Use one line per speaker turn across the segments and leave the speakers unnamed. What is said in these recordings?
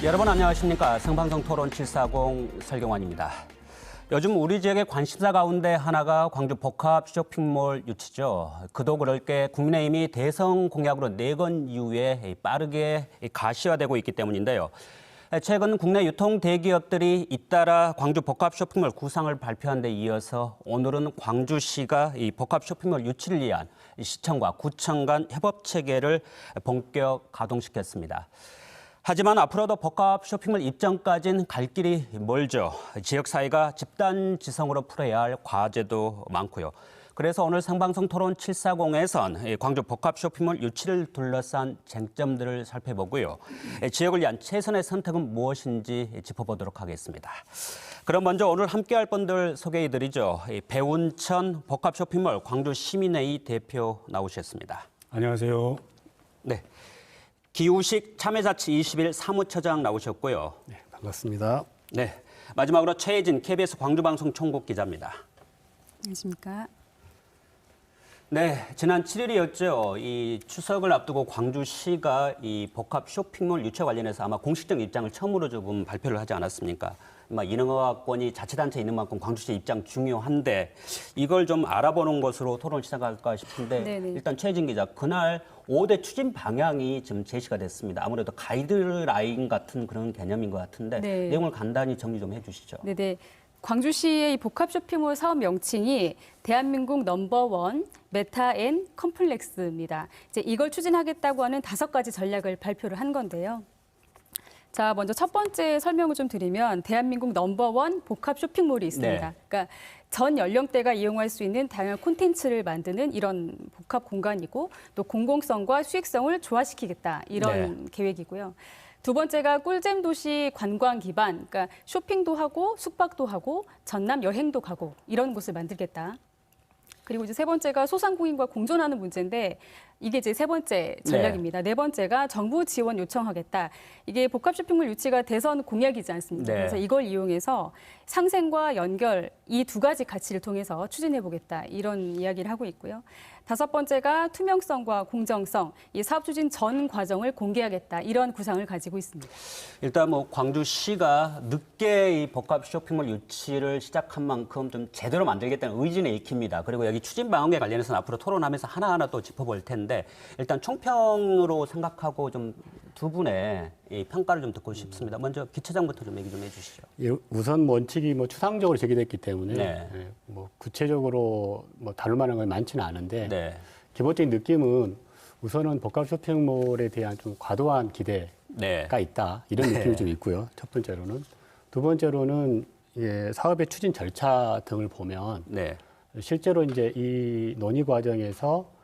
여러분 안녕하십니까. 생방송 토론 740 설경환입니다. 요즘 우리 지역의 관심사 가운데 하나가 광주 복합 쇼핑몰 유치죠. 그도 그럴 게 국민의힘이 대선 공약으로 내건 이후에 빠르게 가시화되고 있기 때문인데요. 최근 국내 유통 대기업들이 잇따라 광주 복합 쇼핑몰 구상을 발표한 데 이어서 오늘은 광주시가 이 복합 쇼핑몰 유치를 위한 시청과 구청 간 협업 체계를 본격 가동시켰습니다. 하지만 앞으로도 복합 쇼핑몰 입장까지는 갈 길이 멀죠. 지역사회가 집단지성으로 풀어야 할 과제도 많고요. 그래서 오늘 생방송 토론 740에선 광주 복합 쇼핑몰 유치를 둘러싼 쟁점들을 살펴보고요. 지역을 위한 최선의 선택은 무엇인지 짚어보도록 하겠습니다. 그럼 먼저 오늘 함께할 분들 소개해드리죠. 배운천 복합 쇼핑몰 광주 시민회의 대표 나오셨습니다.
안녕하세요.
네. 기우식 참여자치 21 사무처장 나오셨고요.
네, 반갑습니다.
네. 마지막으로 최혜진 KBS 광주방송 총국 기자입니다.
안녕하십니까.
네, 지난 7일이었죠. 이 추석을 앞두고 광주시가 이 복합 쇼핑몰 유치 관련해서 아마 공식적 입장을 처음으로 조금 발표를 하지 않았습니까? 인허가권이 자치단체에 있는 만큼 광주시 입장 중요한데 이걸 좀 알아보는 것으로 토론 시작할까 싶은데
네네.
일단 최혜진 기자, 그날 5대 추진 방향이 지금 제시가 됐습니다. 아무래도 가이드라인 같은 그런 개념인 것 같은데
네.
내용을 간단히 정리 좀 해주시죠.
네네. 광주시의 이 복합 쇼핑몰 사업 명칭이 대한민국 넘버원 메타 앤 컴플렉스입니다. 이제 이걸 추진하겠다고 하는 5가지 전략을 발표를 한 건데요. 자, 먼저 첫 번째 설명을 좀 드리면 대한민국 넘버원 복합 쇼핑몰이 있습니다.
네.
그러니까 전 연령대가 이용할 수 있는 다양한 콘텐츠를 만드는 이런 복합 공간이고 또 공공성과 수익성을 조화시키겠다 이런 계획이고요. 두 번째가 꿀잼 도시 관광 기반, 그러니까 쇼핑도 하고 숙박도 하고 전남 여행도 가고 이런 곳을 만들겠다. 그리고 이제 세 번째가 소상공인과 공존하는 문제인데 이게 이제 세 번째 전략입니다. 네 번째가 정부 지원 요청하겠다. 이게 복합 쇼핑몰 유치가 대선 공약이지 않습니까?
네.
그래서 이걸 이용해서 상생과 연결 이 2가지 가치를 통해서 추진해 보겠다. 이런 이야기를 하고 있고요. 5번째가 투명성과 공정성, 이 사업 추진 전 과정을 공개하겠다. 이런 구상을 가지고 있습니다.
일단 광주시가 늦게 이 복합 쇼핑몰 유치를 시작한 만큼 좀 제대로 만들겠다는 의지는 익힙니다. 그리고 여기 추진 방향에 관련해서는 앞으로 토론하면서 하나하나 또 짚어볼 텐데 일단 총평으로 생각하고 좀 두 분의 이 평가를 좀 듣고 싶습니다. 먼저 기 차장부터 좀 얘기 좀 해주시죠.
예, 우선 원칙이 추상적으로 제기됐기 때문에
네.
구체적으로 다룰 만한 건 많지는 않은데
네.
기본적인 느낌은 우선은 복합 쇼핑몰에 대한 좀 과도한 기대가
네.
있다 이런 느낌이 좀 있고요. 첫 번째로는 두 번째로는 사업의 추진 절차 등을 보면
네.
실제로 이제 이 논의 과정에서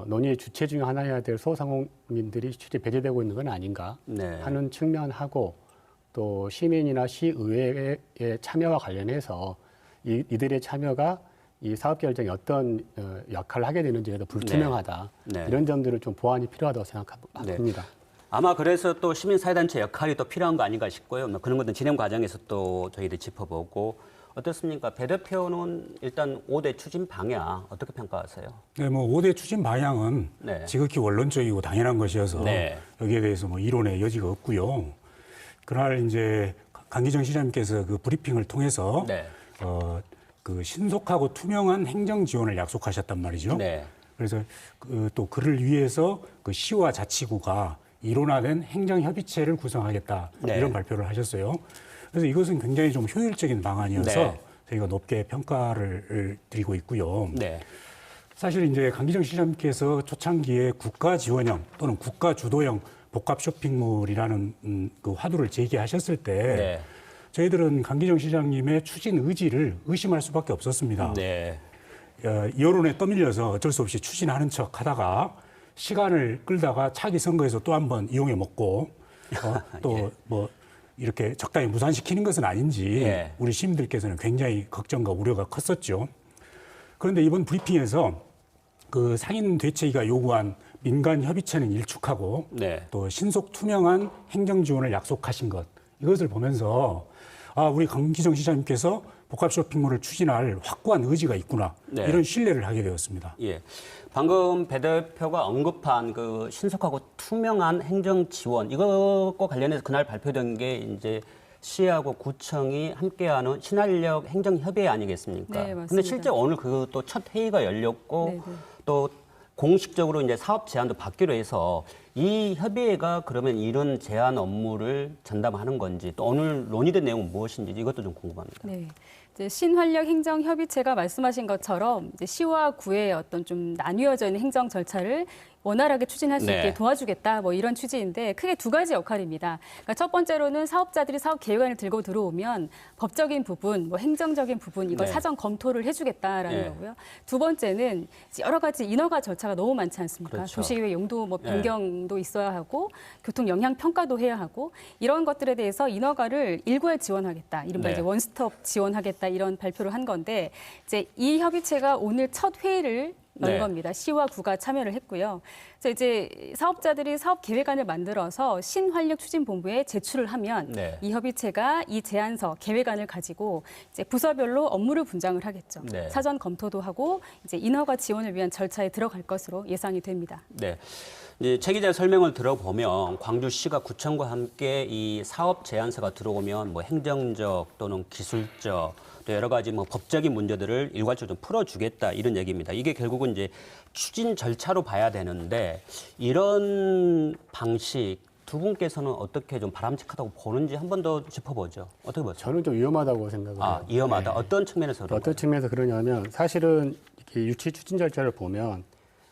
논의의 주체 중에 하나여야 될 소상공인들이 실제 배제되고 있는 건 아닌가
네.
하는 측면하고 또 시민이나 시의회의 참여와 관련해서 이들의 참여가 이 사업 결정에 어떤 역할을 하게 되는지에도 불투명하다.
네.
이런 점들을 좀 보완이 필요하다고 생각합니다.
아마 그래서 또 시민사회단체 역할이 또 필요한 거 아닌가 싶고요. 그런 것들 진행 과정에서 또 저희들이 짚어보고 어떻습니까? 배 대표는 일단 5대 추진 방향 어떻게 평가하세요?
네, 5대 추진 방향은
네.
지극히 원론적이고 당연한 것이어서
네.
여기에 대해서 이론의 여지가 없고요. 그날 이제 강기정 시장님께서 그 브리핑을 통해서
네.
그 신속하고 투명한 행정 지원을 약속하셨단 말이죠.
네.
그래서 또 그를 위해서 그 시와 자치구가 일원화된 행정협의체를 구성하겠다
네.
이런 발표를 하셨어요. 그래서 이것은 굉장히 좀 효율적인 방안이어서
네.
저희가 높게 평가를 드리고 있고요.
네.
사실 이제 강기정 시장님께서 초창기에 국가 지원형 또는 국가 주도형 복합 쇼핑몰이라는 그 화두를 제기하셨을 때
네.
저희들은 강기정 시장님의 추진 의지를 의심할 수밖에 없었습니다.
네.
여론에 떠밀려서 어쩔 수 없이 추진하는 척 하다가 시간을 끌다가 차기 선거에서 또 한 번 이용해 먹고 또 이렇게 적당히 무산시키는 것은 아닌지
예.
우리 시민들께서는 굉장히 걱정과 우려가 컸었죠. 그런데 이번 브리핑에서 그 상인 대책위가 요구한 민간 협의체는 일축하고
네.
또 신속 투명한 행정 지원을 약속하신 것 이것을 보면서 우리 강기정 시장님께서 복합 쇼핑몰을 추진할 확고한 의지가 있구나.
네.
이런 신뢰를 하게 되었습니다.
예. 방금 배 대표가 언급한 그 신속하고 투명한 행정 지원 이것과 관련해서 그날 발표된 게 이제 시하고 구청이 함께하는 신활력 행정협의회 아니겠습니까?
네, 맞습니다.
근데 실제 오늘 그 또 첫 회의가 열렸고
네, 네.
또 공식적으로 이제 사업 제안도 받기로 해서 이 협의회가 그러면 이런 제안 업무를 전담하는 건지 또 오늘 논의된 내용은 무엇인지 이것도 좀 궁금합니다.
네. 이제 신활력 행정협의체가 말씀하신 것처럼 이제 시와 구의 어떤 좀 나뉘어져 있는 행정 절차를 원활하게 추진할 수
네.
있게 도와주겠다 뭐 이런 취지인데 크게 두 가지 역할입니다. 그러니까 첫 번째로는 사업자들이 사업 계획안을 들고 들어오면 법적인 부분, 뭐 행정적인 부분 이걸
네.
사전 검토를 해주겠다라는
네.
거고요. 두 번째는 이제 여러 가지 인허가 절차가 너무 많지 않습니까?
그렇죠.
도시계획 용도 뭐
네.
변경도 있어야 하고 교통 영향 평가도 해야 하고 이런 것들에 대해서 인허가를 일괄 지원하겠다. 이른바
네.
이제 원스톱 지원하겠다 이런 발표를 한 건데 이제 이 협의체가 오늘 첫 회의를 연
네.
겁니다. 시와 구가 참여를 했고요. 그래서 이제 사업자들이 사업 계획안을 만들어서 신활력 추진본부에 제출을 하면
네.
이 협의체가 이 제안서 계획안을 가지고 이제 부서별로 업무를 분장을 하겠죠.
네.
사전 검토도 하고 이제 인허가 지원을 위한 절차에 들어갈 것으로 예상이 됩니다.
네. 이제 최 기자 설명을 들어보면 광주시가 구청과 함께 이 사업 제안서가 들어오면 뭐 행정적 또는 기술적 또 여러 가지 뭐 법적인 문제들을 일괄적으로 좀 풀어주겠다 이런 얘기입니다. 이게 결국은 이제 추진 절차로 봐야 되는데 이런 방식 두 분께서는 어떻게 좀 바람직하다고 보는지 한 번 더 짚어보죠. 어떻게 보세요?
저는 좀 위험하다고 생각을 해요.
위험하다.
네.
어떤 측면에서 그런가요?
어떤 측면에서 그러냐면 사실은 이렇게 유치 추진 절차를 보면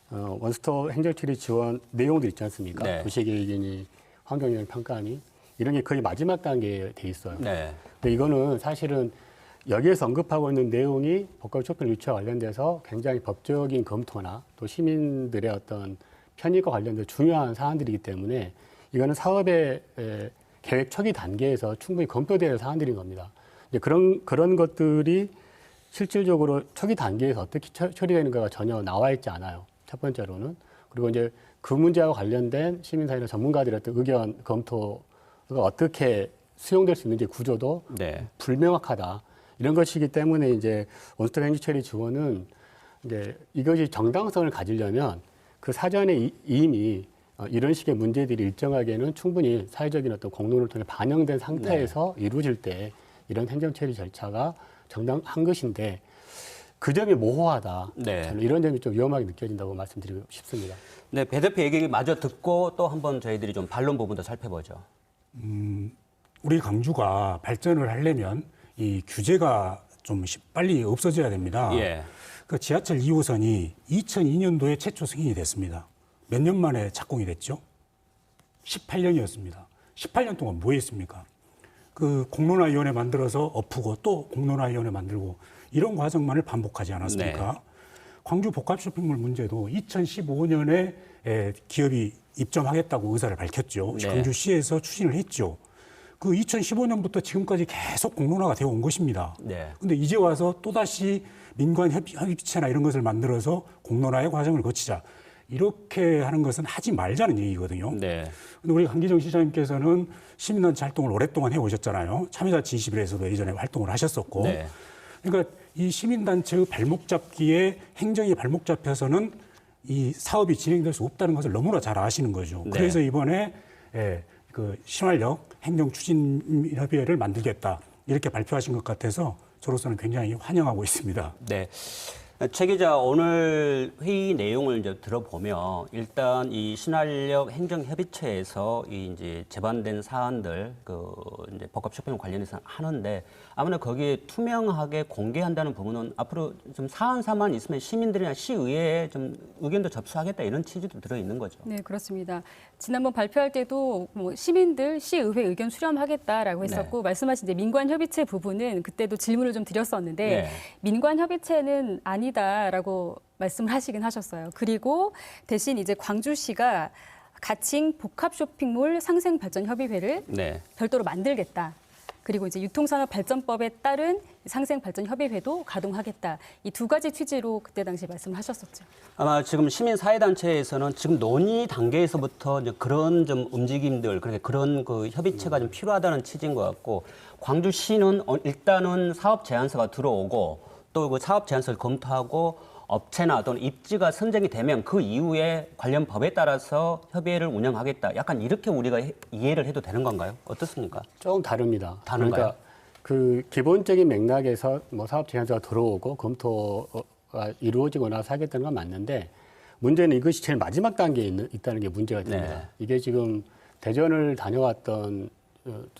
원스톱 행정처리 지원 내용들 있지 않습니까?
네.
도시계획이니 환경영향 평가니 이런 게 거의 마지막 단계에 돼 있어요.
네.
근데 이거는 사실은 여기에서 언급하고 있는 내용이 복합 쇼핑 유치와 관련돼서 굉장히 법적인 검토나 또 시민들의 어떤 편익과 관련된 중요한 사안들이기 때문에 이거는 사업의 계획 초기 단계에서 충분히 검토되어야 할 사안들인 겁니다. 이제 그런 것들이 실질적으로 초기 단계에서 어떻게 처리되는가가 전혀 나와 있지 않아요. 첫 번째로는. 그리고 이제 그 문제와 관련된 시민사회나 전문가들의 어떤 의견 검토가 어떻게 수용될 수 있는지 구조도
네.
불명확하다. 이런 것이기 때문에 이제 원스톱 행정처리 지원은 이제 이것이 정당성을 가지려면 그 사전에 이미 이런 식의 문제들이 일정하게는 충분히 사회적인 어떤 공론을 통해 반영된 상태에서 이루어질 때 이런 행정처리 절차가 정당한 것인데 그 점이 모호하다.
네.
저는 이런 점이 좀 위험하게 느껴진다고 말씀드리고 싶습니다.
네, 배 대표 얘기 마저 듣고 또 한번 저희들이 좀 반론 부분도 살펴보죠.
우리 광주가 발전을 하려면 이 규제가 좀 빨리 없어져야 됩니다.
예.
그 지하철 2호선이 2002년도에 최초 승인이 됐습니다. 몇 년 만에 착공이 됐죠? 18년이었습니다. 18년 동안 뭐 했습니까? 그 공론화위원회 만들어서 엎고 또 공론화위원회 만들고 이런 과정만을 반복하지 않았습니까?
네.
광주 복합 쇼핑몰 문제도 2015년에 기업이 입점하겠다고 의사를 밝혔죠.
네.
광주시에서 추진을 했죠. 그 2015년부터 지금까지 계속 공론화가 되어 온 것입니다.
네.
근데 이제 와서 또다시 민관 협의체나 이런 것을 만들어서 공론화의 과정을 거치자. 이렇게 하는 것은 하지 말자는 얘기거든요.
네.
근데 우리 강기정 시장님께서는 시민단체 활동을 오랫동안 해오셨잖아요. 참여자치 21에서도 예전에 활동을 하셨었고.
네.
그러니까 이 시민단체의 발목 잡기에 행정이 발목 잡혀서는 이 사업이 진행될 수 없다는 것을 너무나 잘 아시는 거죠.
네.
그래서 이번에 그 신활력 행정추진협의회를 만들겠다 이렇게 발표하신 것 같아서 저로서는 굉장히 환영하고 있습니다.
네. 최 기자, 오늘 회의 내용을 이제 들어보면 일단 이 신활력 행정협의체에서 이 이제 제반된 사안들 그 이제 복합 쇼핑 관련해서 하는데 아무래도 거기에 투명하게 공개한다는 부분은 앞으로 좀 사안사만 있으면 시민들이나 시의회에 좀 의견도 접수하겠다 이런 취지도 들어 있는 거죠.
네, 그렇습니다. 지난번 발표할 때도 뭐 시민들, 시의회 의견 수렴하겠다라고 했었고 말씀하신 이제 민관협의체 부분은 그때도 질문을 좀 드렸었는데
네.
민관협의체는 아니다라고 말씀을 하시긴 하셨어요. 그리고 대신 이제 광주시가 가칭 복합 쇼핑몰 상생발전협의회를
네.
별도로 만들겠다. 그리고 이제 유통산업발전법에 따른 상생발전협의회도 가동하겠다. 이 두 가지 취지로 그때 당시 말씀을 하셨었죠.
아마 지금 시민사회단체에서는 지금 논의 단계에서부터 이제 그런 좀 움직임들, 그러니까 그런 그 협의체가 좀 필요하다는 취지인 것 같고, 광주시는 일단은 사업 제안서가 들어오고 또 그 사업 제안서를 검토하고 업체나 또는 입지가 선정이 되면 그 이후에 관련 법에 따라서 협의회를 운영하겠다. 약간 이렇게 우리가 이해를 해도 되는 건가요? 어떻습니까?
조금 다릅니다.
다른가요?
그러니까 그 기본적인 맥락에서 뭐 사업 제안서가 들어오고 검토가 이루어지고 나서 하겠다는 건 맞는데, 문제는 이것이 제일 마지막 단계에 있다는 게 문제가 됩니다.
네.
이게 지금 대전을 다녀왔던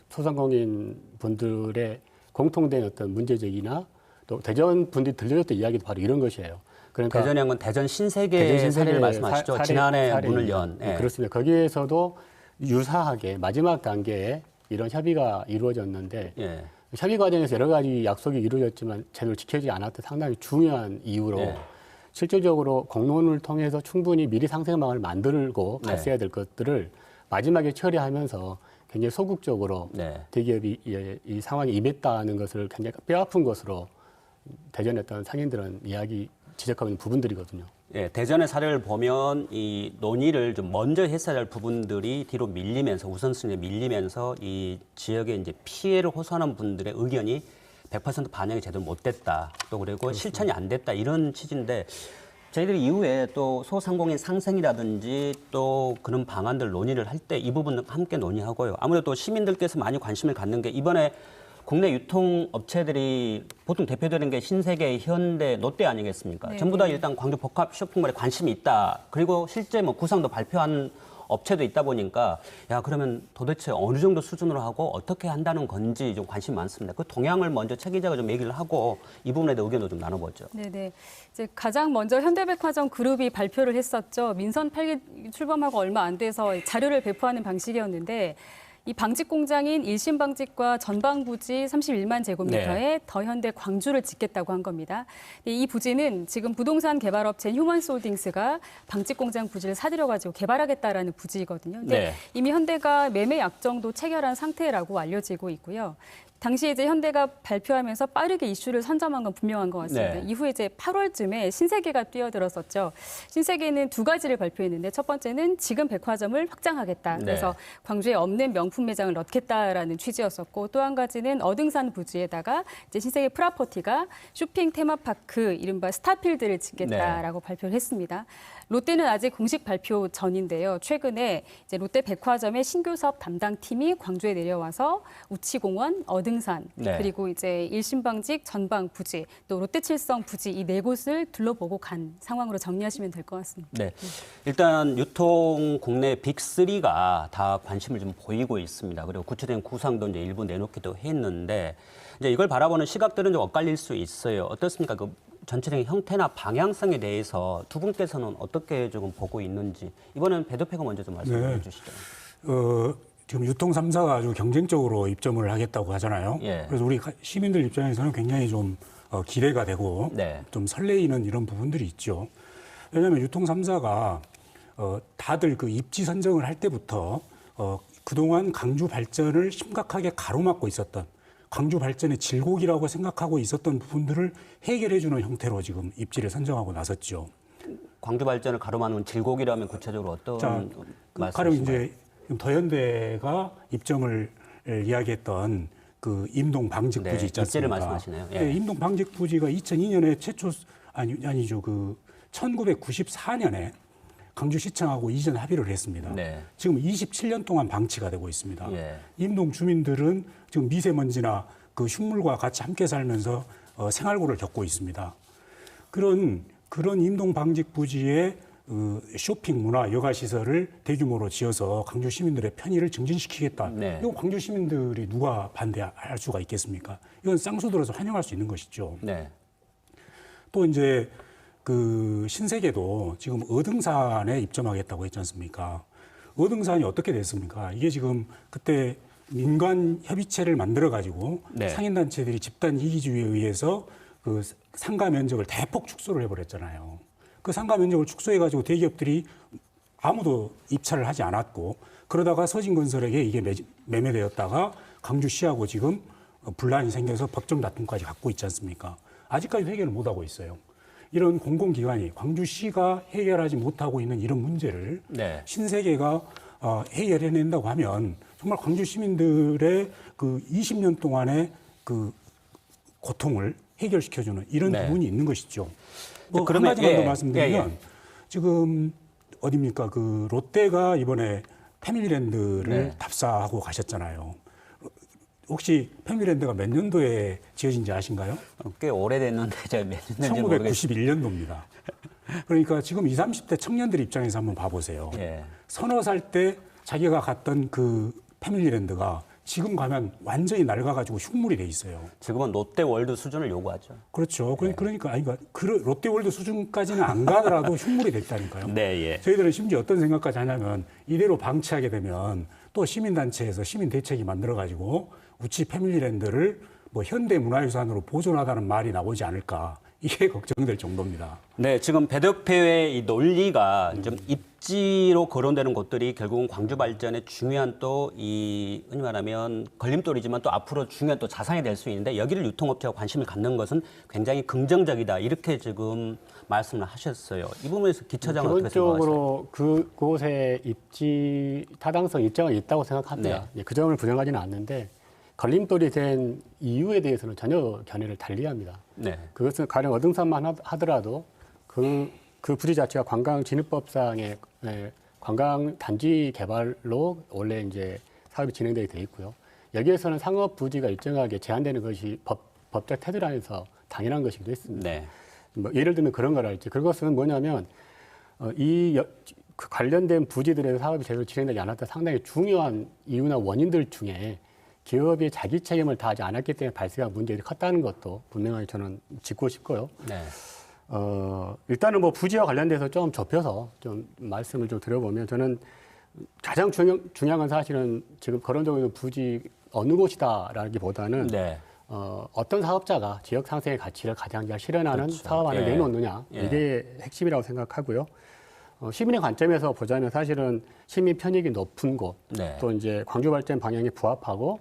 소상공인 분들의 공통된 어떤 문제제기나 또 대전 분들이 들려줬던 이야기도 바로 이런 것이에요. 그러니까
대전이 한 건 대전 신세계 사례를 말씀하시죠. 지난해 문을 연.
네, 그렇습니다. 거기에서도 유사하게 마지막 단계에 이런 협의가 이루어졌는데,
예.
협의 과정에서 여러 가지 약속이 이루어졌지만 제대로 지켜지지 않았던 상당히 중요한 이유로
네.
실질적으로 공론을 통해서 충분히 미리 상생망을 만들고
네.
갔어야 될 것들을 마지막에 처리하면서 굉장히 소극적으로
네.
대기업이 이 상황에 임했다는 것을 굉장히 뼈아픈 것으로 대전에 있던 상인들은 지적하고 있는 부분들이거든요.
예, 대전의 사례를 보면 이 논의를 좀 먼저 했어야 할 부분들이 뒤로 밀리면서 우선순위에 밀리면서 이 지역에 이제 피해를 호소하는 분들의 의견이 100% 반영이 제대로 못 됐다. 또 그리고
그렇습니다.
실천이 안 됐다. 이런 취지인데 저희들이 이후에 또 소상공인 상생이라든지 또 그런 방안들 논의를 할 때 이 부분을 함께 논의하고요. 아무래도 또 시민들께서 많이 관심을 갖는 게 이번에 국내 유통업체들이 보통 대표되는 게 신세계, 현대, 롯데 아니겠습니까?
네,
전부 다
네.
일단 광주 복합 쇼핑몰에 관심이 있다. 그리고 실제 뭐 구상도 발표한 업체도 있다 보니까 야 그러면 도대체 어느 정도 수준으로 하고 어떻게 한다는 건지 좀 관심이 많습니다. 그 동향을 먼저 최 기자가 좀 얘기를 하고 이 부분에 대해 의견도 좀 나눠보죠.
네네. 이제 가장 먼저 현대백화점 그룹이 발표를 했었죠. 민선 8기 출범하고 얼마 안 돼서 자료를 배포하는 방식이었는데, 이 방직 공장인 일신방직과 전방부지 31만 제곱미터에 더현대 광주를 짓겠다고 한 겁니다. 이 부지는 지금 부동산 개발업체인 휴먼솔딩스가 방직 공장 부지를 사들여가지고 개발하겠다라는 부지이거든요. 근데
네.
이미 현대가 매매 약정도 체결한 상태라고 알려지고 있고요. 당시 이제 현대가 발표하면서 빠르게 이슈를 선점한 건 분명한 것 같습니다.
네.
이후에 이제 8월쯤에 신세계가 뛰어들었었죠. 신세계는 두 가지를 발표했는데, 첫 번째는 지금 백화점을 확장하겠다. 그래서
네.
광주에 없는 명품 매장을 넣겠다라는 취지였었고, 또 한 가지는 어등산 부지에다가 이제 신세계 프라퍼티가 쇼핑 테마파크 이른바 스타필드를 짓겠다라고 발표를 했습니다. 롯데는 아직 공식 발표 전인데요. 최근에 이제 롯데 백화점의 신규 사업 담당팀이 광주에 내려와서 우치공원, 어등산,
네.
그리고 이제 일신방직, 전방 부지, 또 롯데칠성 부지 이 네 곳을 둘러보고 간 상황으로 정리하시면 될 것 같습니다.
네. 일단 유통 국내 빅3가 다 관심을 좀 보이고 있습니다. 그리고 구체적인 구상도 이제 일부 내놓기도 했는데 이제 이걸 바라보는 시각들은 좀 엇갈릴 수 있어요. 어떻습니까? 그 전체적인 형태나 방향성에 대해서 두 분께서는 어떻게 조금 보고 있는지 이번엔 배 대표가 먼저 좀 말씀해 주시죠.
지금 유통 3사가 아주 경쟁적으로 입점을 하겠다고 하잖아요.
예.
그래서 우리 시민들 입장에서는 굉장히 좀 기대가 되고
네.
좀 설레이는 이런 부분들이 있죠. 왜냐하면 유통 3사가 다들 그 입지 선정을 할 때부터 그동안 광주 발전을 심각하게 가로막고 있었던, 광주 발전의 질곡이라고 생각하고 있었던 부분들을 해결해주는 형태로 지금 입지를 선정하고 나섰죠.
광주 발전을 가로막는 질곡이라면 구체적으로 어떤
가령
말씀이신가요?
이제 더현대가 입점을 이야기했던 그 임동 방직
네,
부지 있지 않습니까?
입지를 말씀하시네요. 예.
네, 임동 방직 부지가 2002년에 아니죠. 그 1994년에 광주시청하고 이전 합의를 했습니다.
네.
지금 27년 동안 방치가 되고 있습니다.
예.
임동 주민들은 지금 미세먼지나 그 흉물과 같이 함께 살면서 생활고를 겪고 있습니다. 그런 임동 방직 부지에 쇼핑 문화 여가 시설을 대규모로 지어서 광주 시민들의 편의를 증진시키겠다.
네.
이거 광주 시민들이 누가 반대할 수가 있겠습니까? 이건 쌍수들어서 환영할 수 있는 것이죠.
네.
또 이제 그 신세계도 지금 어등산에 입점하겠다고 했지 않습니까? 어등산이 어떻게 됐습니까? 이게 지금 그때 민간 협의체를 만들어 가지고
네.
상인단체들이 집단 이기주의에 의해서 그 상가 면적을 대폭 축소를 해버렸잖아요. 그 상가 면적을 축소해 가지고 대기업들이 아무도 입찰을 하지 않았고, 그러다가 서진건설에게 이게 매매되었다가 광주시하고 지금 분란이 생겨서 법정 다툼까지 갖고 있지 않습니까? 아직까지 해결을 못하고 있어요. 이런 공공기관이 광주시가 해결하지 못하고 있는 이런 문제를
네.
신세계가 해결해낸다고 하면 정말 광주 시민들의 그 20년 동안의 그 고통을 해결시켜주는 이런
네.
부분이 있는 것이죠. 뭐 한
그러면,
가지만 더
예,
말씀드리면
예.
지금 어디입니까? 그 롯데가 이번에 패밀리랜드를
네.
답사하고 가셨잖아요. 혹시 패밀리랜드가 몇 년도에 지어진지 아신가요?
꽤 오래됐는데 제가 몇 년인지 모르겠어요.
1991년도입니다. 그러니까 지금 20, 30대 청년들 입장에서 한번 봐보세요.
예.
서너 살 때 자기가 갔던 그 패밀리랜드가 지금 가면 완전히 낡아가지고 흉물이 돼 있어요.
지금은 롯데월드 수준을 요구하죠.
그렇죠. 그러니까 아니 그러니까 롯데월드 수준까지는 안 가더라도 흉물이 됐다니까요.
네, 예.
저희들은 심지어 어떤 생각까지 하냐면 이대로 방치하게 되면 또 시민단체에서 시민대책이 만들어가지고 우치 패밀리랜드를 뭐 현대문화유산으로 보존하다는 말이 나오지 않을까. 이게 걱정될 정도입니다.
네, 지금 배덕회의 이 논리가 좀 입지로 거론되는 곳들이 결국은 광주 발전의 중요한 또 이 흔히 말하면 걸림돌이지만 또 앞으로 중요한 또 자산이 될 수 있는데 여기를 유통업체가 관심을 갖는 것은 굉장히 긍정적이다 이렇게 지금 말씀을 하셨어요. 이 부분에서 기차장은 어떻게 생각하세요?
기본적으로 그곳에 입지 타당성 입장은 있다고 생각합니다. 그 점을 부정하지는 않는데 걸림돌이 된 이유에 대해서는 전혀 견해를 달리합니다.
네,
그것은 가령 어등산만 하더라도 그 부지 자체가 관광진흥법상의 관광 단지 개발로 원래 이제 사업이 진행되게 돼 있고요. 여기에서는 상업 부지가 일정하게 제한되는 것이 법적 테두리에서 당연한 것이기도 했습니다.
네,
뭐 예를 들면 그런 거랄지 그것은 뭐냐면 그 관련된 부지들에서 사업이 제대로 진행되지 않았던 상당히 중요한 이유나 원인들 중에 기업이 자기 책임을 다하지 않았기 때문에 발생한 문제들이 컸다는 것도 분명하게 저는 짚고 싶고요.
네,
일단은 뭐 부지와 관련돼서 좀 좁혀서 좀 말씀을 좀 드려보면 저는 가장 중요한 건 사실은 지금 거론되고 있는 부지 어느 곳이다라기보다는
네.
어떤 사업자가 지역 상생의 가치를 가장 잘 실현하는
그렇죠.
사업 안에
예.
내놓느냐
예.
이게 핵심이라고 생각하고요. 시민의 관점에서 보자면 사실은 시민 편익이 높은 곳,
네.
또 이제 광주 발전 방향에 부합하고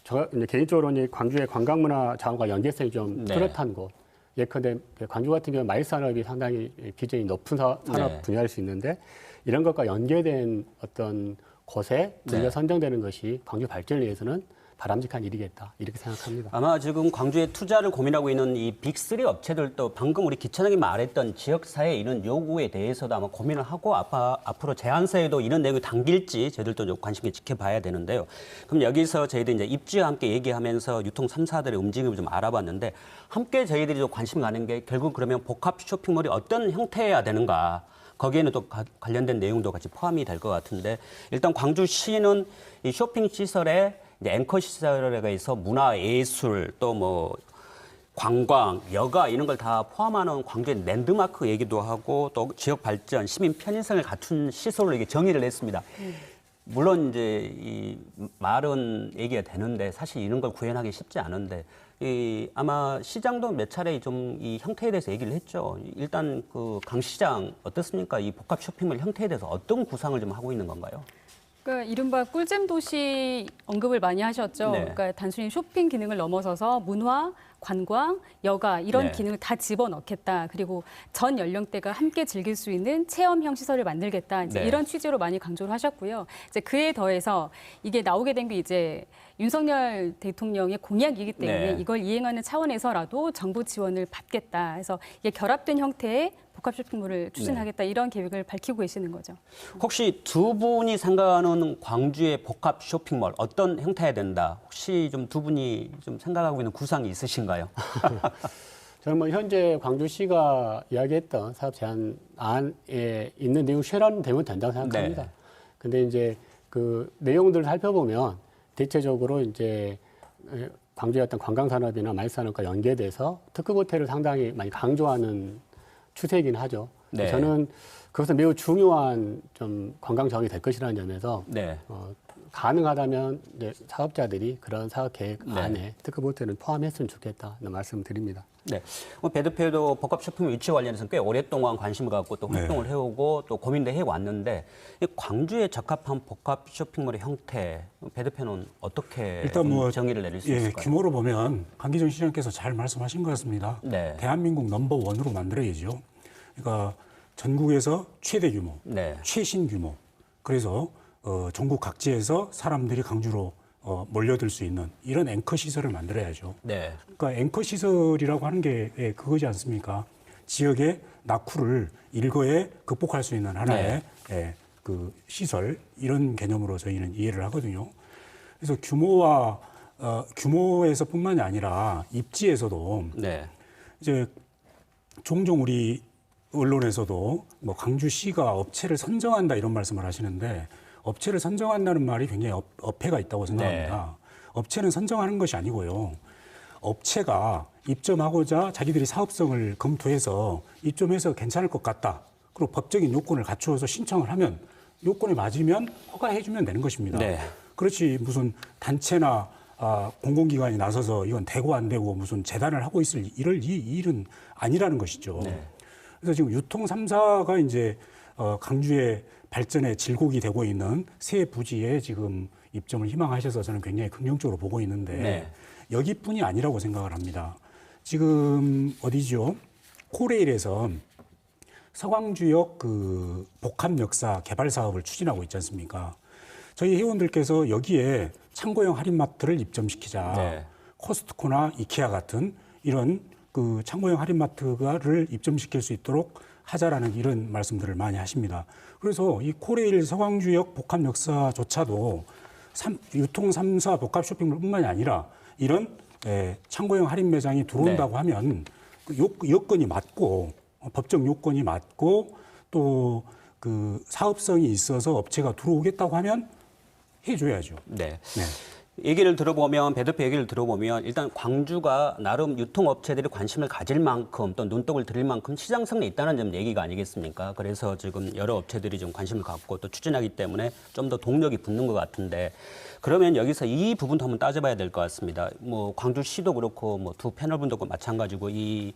저 이제 개인적으로는 광주의 관광문화 자원과 연계성이 좀
네.
뚜렷한 곳. 예컨대 광주 같은 경우 마일 산업이 상당히 비중이 높은 산업
네.
분야일 수 있는데 이런 것과 연계된 어떤 곳에 우리가
네.
선정되는 것이 광주 발전을 위해서는 바람직한 일이겠다 이렇게 생각합니다.
아마 지금 광주에 투자를 고민하고 있는 이 빅3 업체들도 방금 우리 기차장이 말했던 지역사회 이런 요구에 대해서도 아마 고민을 하고 앞으로 제안서에도 이런 내용이 담길지 저희들도 좀 관심 있게 지켜봐야 되는데요. 그럼 여기서 저희들 이제 입지와 함께 얘기하면서 유통 3사들의 움직임을 좀 알아봤는데 함께 저희들이 좀 관심 가는 게 결국 그러면 복합 쇼핑몰이 어떤 형태여야 되는가. 거기에는 또 관련된 내용도 같이 포함이 될 것 같은데 일단 광주시는 이 쇼핑 시설에 이제 앵커 시설에 있어 문화, 예술, 또 뭐 관광, 여가 이런 걸 다 포함하는 광주의 랜드마크 얘기도 하고 또 지역 발전, 시민 편의성을 갖춘 시설로 이게 정의를 했습니다. 물론 이제 이 말은 얘기가 되는데 사실 이런 걸 구현하기 쉽지 않은데 아마 시장도 몇 차례 좀 이 형태에 대해서 얘기를 했죠. 일단 그 강 시장 어떻습니까? 이 복합 쇼핑몰 형태에 대해서 어떤 구상을 좀 하고 있는 건가요?
그러니까 이른바 꿀잼 도시 언급을 많이 하셨죠.
네.
그러니까 단순히 쇼핑 기능을 넘어서서 문화, 관광, 여가 이런
네.
기능을 다 집어넣겠다. 그리고 전 연령대가 함께 즐길 수 있는 체험형 시설을 만들겠다. 이제
네.
이런 취지로 많이 강조를 하셨고요. 이제 그에 더해서 이게 나오게 된 게 이제 윤석열 대통령의 공약이기 때문에
네.
이걸 이행하는 차원에서라도 정부 지원을 받겠다. 그래서 이게 결합된 형태의 복합 쇼핑몰을 추진하겠다. 이런 계획을 밝히고 계시는 거죠.
혹시 두 분이 생각하는 광주의 복합 쇼핑몰 어떤 형태여야 된다? 혹시 좀 두 분이 좀 생각하고 있는 구상이 있으신가요?
저는 뭐 현재 광주시가 이야기했던 사업 제안안에 있는 내용 실현되면 된다고 생각합니다.
네.
근데 이제 그 내용들을 살펴보면 대체적으로 이제 광주의 어떤 관광 산업이나 마일 산업과 연계돼서 특급 호텔을 상당히 많이 강조하는 추세이긴 하죠.
네.
저는 그것은 매우 중요한 좀 관광 자원이 될 것이라는 점에서
네.
가능하다면 이제 사업자들이 그런 사업 계획
네.
안에 특허보트를 포함했으면 좋겠다는 말씀드립니다.
네. 배 대표도 복합 쇼핑몰 유치 관련해서 꽤 오랫동안 관심을 갖고 또 활동을 해오고 또 고민도 해왔는데 이 광주에 적합한 복합 쇼핑몰의 형태 배 대표는 어떻게
일단 뭐
정의를 내릴 수
예,
있을까요?
규모로 보면 강기정 시장께서 잘 말씀하신 것 같습니다.
네.
대한민국 넘버1으로 만들어야죠. 그러니까 전국에서 최대 규모,
네.
최신 규모. 그래서 전국 각지에서 사람들이 강주로 몰려들 수 있는 이런 앵커 시설을 만들어야죠.
네.
그러니까 앵커 시설이라고 하는 게 그거지 않습니까? 지역의 낙후를 일거에 극복할 수 있는 하나의 그 시설 이런 개념으로 저희는 이해를 하거든요. 그래서 규모에서뿐만이 아니라 입지에서도
네.
이제 종종 우리 언론에서도 뭐 광주시가 업체를 선정한다 이런 말씀을 하시는데 업체를 선정한다는 말이 굉장히 어폐가 있다고 생각합니다. 업체는 선정하는 것이 아니고요. 업체가 입점하고자 자기들이 사업성을 검토해서 입점해서 괜찮을 것 같다. 그리고 법적인 요건을 갖추어서 신청을 하면 요건에 맞으면 허가해 주면 되는 것입니다.
네.
그렇지 무슨 단체나 공공기관이 나서서 이건 되고 안 되고 무슨 재단을 하고 있을 이럴 이 일은 아니라는 것이죠.
네.
그래서 지금 유통 3사가 이제 강주의 발전에 질곡이 되고 있는 새 부지에 지금 입점을 희망하셔서 저는 굉장히 긍정적으로 보고 있는데
네.
여기뿐이 아니라고 생각을 합니다. 지금 어디죠? 코레일에서 서광주역 그 복합 역사 개발 사업을 추진하고 있지 않습니까? 저희 회원들께서 여기에 창고형 할인마트를 입점시키자.
네.
코스트코나 이케아 같은 이런 그 창고형 할인마트를 입점시킬 수 있도록 하자라는 이런 말씀들을 많이 하십니다. 그래서 이 코레일 서광주역 복합 역사조차도 유통 3사 복합 쇼핑몰뿐만이 아니라 이런 창고형 할인 매장이 들어온다고 하면 그 여건이 맞고 법적 요건이 맞고 또 그 사업성이 있어서 업체가 들어오겠다고 하면 해줘야죠.
네.
네.
얘기를 들어보면 배 대표 얘기를 들어보면 일단 광주가 나름 유통업체들이 관심을 가질 만큼 또 눈독을 들일 만큼 시장성이 있다는 점 얘기가 아니겠습니까? 그래서 지금 여러 업체들이 좀 관심을 갖고 또 추진하기 때문에 좀 더 동력이 붙는 것 같은데 그러면 여기서 이 부분도 한번 따져봐야 될 것 같습니다. 뭐 광주시도 그렇고 뭐 두 패널분도 마찬가지고 이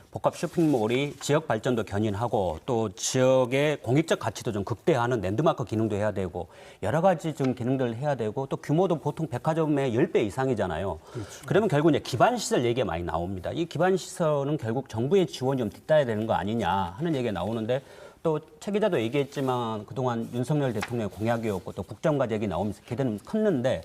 복합 쇼핑몰이 지역 발전도 견인하고 또 지역의 공익적 가치도 좀 극대화하는 랜드마크 기능도 해야 되고 여러 가지 좀 기능들을 해야 되고 또 규모도 보통 백화점의 10배 이상이잖아요. 그렇죠. 그러면 결국 이제 기반 시설 얘기가 많이 나옵니다. 이 기반 시설은 결국 정부의 지원이 좀 뒤따야 되는 거 아니냐 하는 얘기가 나오는데 또 최 기자도 얘기했지만 그동안 윤석열 대통령의 공약이었고 또 국정과제 얘기 나오면서 기대는 컸는데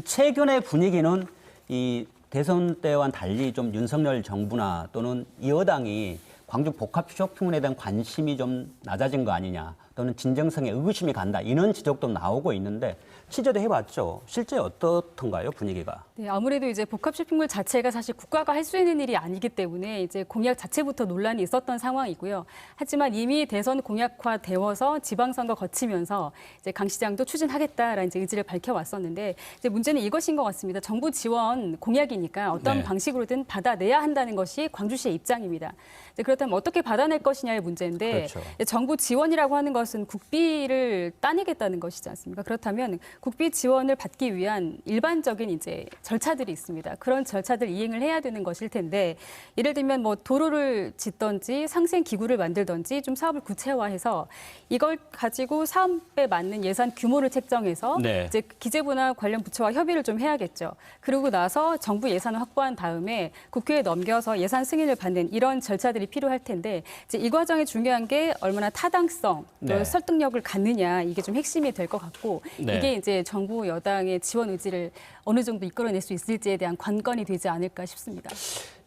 최근의 분위기는 이 대선 때와는 달리 좀 윤석열 정부나 또는 이 여당이 광주 복합 쇼핑몰에 대한 관심이 좀 낮아진 거 아니냐 또는 진정성에 의구심이 간다 이런 지적도 나오고 있는데 취재도 해봤죠. 실제 어떻던가요 분위기가?
네, 아무래도 이제 복합 쇼핑몰 자체가 사실 국가가 할 수 있는 일이 아니기 때문에 이제 공약 자체부터 논란이 있었던 상황이고요. 하지만 이미 대선 공약화되어서 지방선거 거치면서 이제 강 시장도 추진하겠다라는 이제 의지를 밝혀왔었는데 이제 문제는 이것인 것 같습니다. 정부 지원 공약이니까 어떤
네.
방식으로든 받아내야 한다는 것이 광주시의 입장입니다. 이제 그렇다면 어떻게 받아낼 것이냐의 문제인데
그렇죠.
정부 지원이라고 하는 것은 국비를 따내겠다는 것이지 않습니까? 그렇다면 국비 지원을 받기 위한 일반적인 이제 절차들이 있습니다. 그런 절차들 이행을 해야 되는 것일 텐데 예를 들면 뭐 도로를 짓던지 상생 기구를 만들던지 좀 사업을 구체화해서 이걸 가지고 사업에 맞는 예산 규모를 책정해서
네.
이제 기재부나 관련 부처와 협의를 좀 해야겠죠. 그러고 나서 정부 예산을 확보한 다음에 국회에 넘겨서 예산 승인을 받는 이런 절차들이 필요할 텐데 이제 이 과정에 중요한 게 얼마나 타당성, 또
네.
설득력을 갖느냐 이게 좀 핵심이 될 것 같고
네.
이게 이제 정부 여당의 지원 의지를 어느 정도 이끌어낼 수 있을지에 대한 관건이 되지 않을까 싶습니다.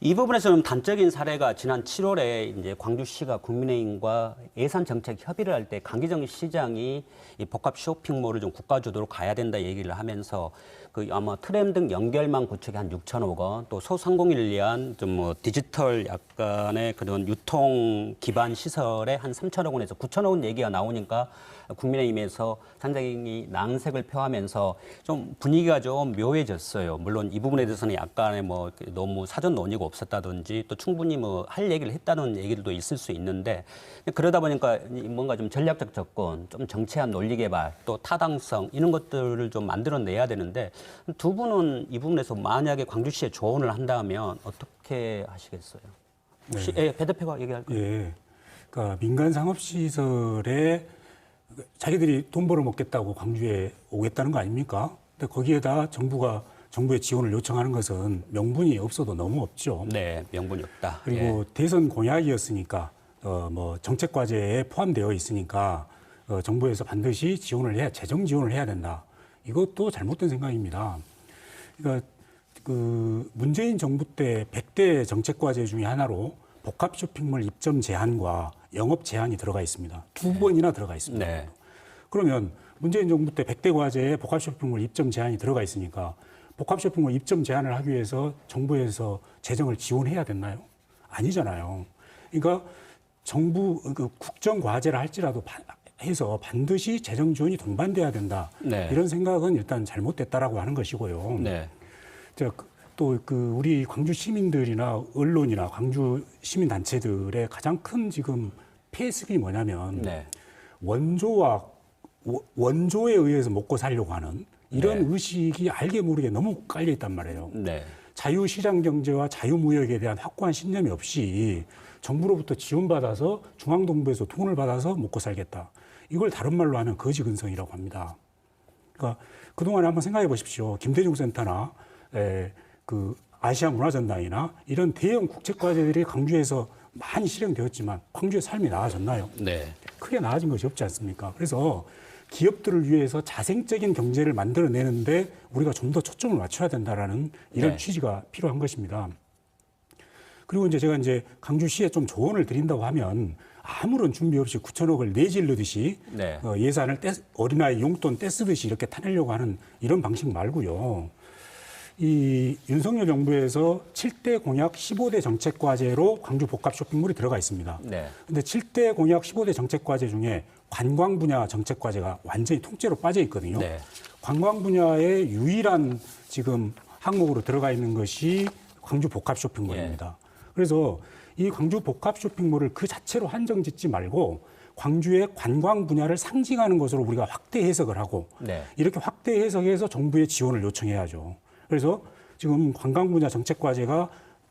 이 부분에서는 단적인 사례가 지난 7월에 이제 광주시가 국민의힘과 예산 정책 협의를 할 때 강기정 시장이 이 복합 쇼핑몰을 좀 국가 주도로 가야 된다 얘기를 하면서 그 아마 트램 등 연결망 구축에 한 6천억 원, 또 소상공인을 위한 좀 뭐 디지털 약간의 그런 유통 기반 시설에 한 3천억 원에서 9천억 원 얘기가 나오니까 국민의힘에서 상당히 낭색을 표하면서 좀 분위기가 좀 묘해졌어요. 물론 이 부분에 대해서는 약간의 뭐 너무 사전 논의가 없었다든지 또 충분히 뭐 할 얘기를 했다는 얘기들도 있을 수 있는데 그러다 보니까 뭔가 좀 전략적 접근, 좀 정치한 논리 개발, 또 타당성 이런 것들을 좀 만들어내야 되는데 두 분은 이 부분에서 만약에 광주시에 조언을 한다면 어떻게 하시겠어요? 혹시 배 대표가 얘기할까요?
예. 그러니까 민간 상업시설에 자기들이 돈 벌어먹겠다고 광주에 오겠다는 거 아닙니까? 근데 거기에다 정부의 지원을 요청하는 것은 명분이 없어도 너무 없죠.
네, 명분이 없다.
그리고 대선 공약이었으니까 뭐 정책 과제에 포함되어 있으니까 정부에서 반드시 재정 지원을 해야 된다. 이것도 잘못된 생각입니다. 그러니까 그 문재인 정부 때 100대 정책 과제 중에 하나로 복합 쇼핑몰 입점 제한과 영업 제한이 들어가 있습니다. 두 번이나 들어가 있습니다.
네.
그러면 문재인 정부 때 100대 과제에 복합 쇼핑몰 입점 제한이 들어가 있으니까 복합 쇼핑몰 입점 제한을 하기 위해서 정부에서 재정을 지원해야 됐나요? 아니잖아요. 그러니까 정부 국정 과제를 할지라도 해서 반드시 재정 지원이 동반돼야 된다.
네.
이런 생각은 일단 잘못됐다라고 하는 것이고요.
네.
또 우리 광주 시민들이나 언론이나 광주 시민 단체들의 가장 큰 지금 폐습이 뭐냐면
네.
원조에 의해서 먹고 살려고 하는 이런
네.
의식이 알게 모르게 너무 깔려 있단 말이에요.
네.
자유시장 경제와 자유무역에 대한 확고한 신념이 없이 정부로부터 지원받아서 중앙정부에서 돈을 받아서 먹고 살겠다. 이걸 다른 말로 하면 거지근성이라고 합니다. 그러니까 그동안에 한번 생각해 보십시오. 김대중 센터나 그 아시아 문화전당이나 이런 대형 국책과제들이 광주에서 많이 실행되었지만 광주의 삶이 나아졌나요?
네.
크게 나아진 것이 없지 않습니까? 그래서 기업들을 위해서 자생적인 경제를 만들어내는데 우리가 좀 더 초점을 맞춰야 된다라는 이런
네.
취지가 필요한 것입니다. 그리고 제가 강주시에 좀 조언을 드린다고 하면 아무런 준비 없이 9천억을 내질르듯이
네.
예산을 어린아이 용돈 떼쓰듯이 이렇게 타내려고 하는 이런 방식 말고요. 이 윤석열 정부에서 7대 공약 15대 정책 과제로 광주 복합 쇼핑몰이 들어가 있습니다.
네.
근데 7대 공약 15대 정책 과제 중에 관광 분야 정책 과제가 완전히 통째로 빠져 있거든요.
네.
관광 분야의 유일한 지금 항목으로 들어가 있는 것이 광주 복합 쇼핑몰입니다. 그래서 이 광주 복합 쇼핑몰을 그 자체로 한정 짓지 말고 광주의 관광 분야를 상징하는 것으로 우리가 확대 해석을 하고
네.
이렇게 확대 해석해서 정부의 지원을 요청해야죠. 그래서 지금 관광 분야 정책 과제가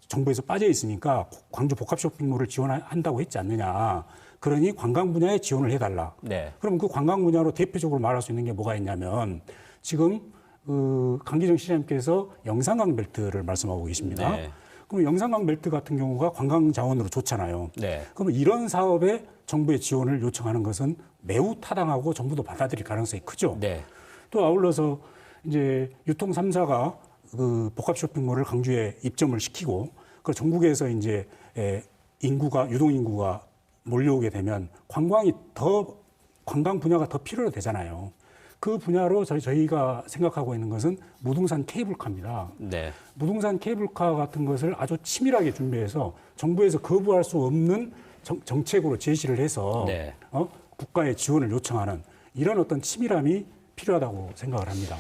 정부에서 빠져 있으니까 광주 복합 쇼핑몰을 지원한다고 했지 않느냐. 그러니 관광 분야에 지원을 해달라.
네.
그럼 그 관광 분야로 대표적으로 말할 수 있는 게 뭐가 있냐면 지금 강기정 시장님께서 영산강 벨트를 말씀하고 계십니다.
네.
그럼 영산강 벨트 같은 경우가 관광 자원으로 좋잖아요.
네.
그럼 이런 사업에 정부의 지원을 요청하는 것은 매우 타당하고 정부도 받아들일 가능성이 크죠.
네.
또 아울러서 이제 유통 3사가 그 복합 쇼핑몰을 광주에 입점을 시키고 그 전국에서 이제 유동 인구가 몰려오게 되면 관광 분야가 더 필요로 되잖아요. 그 분야로 저희가 생각하고 있는 것은 무등산 케이블카입니다.
네.
무등산 케이블카 같은 것을 아주 치밀하게 준비해서 정부에서 거부할 수 없는 정책으로 제시를 해서
네.
국가의 지원을 요청하는 이런 어떤 치밀함이 필요하다고 생각을 합니다.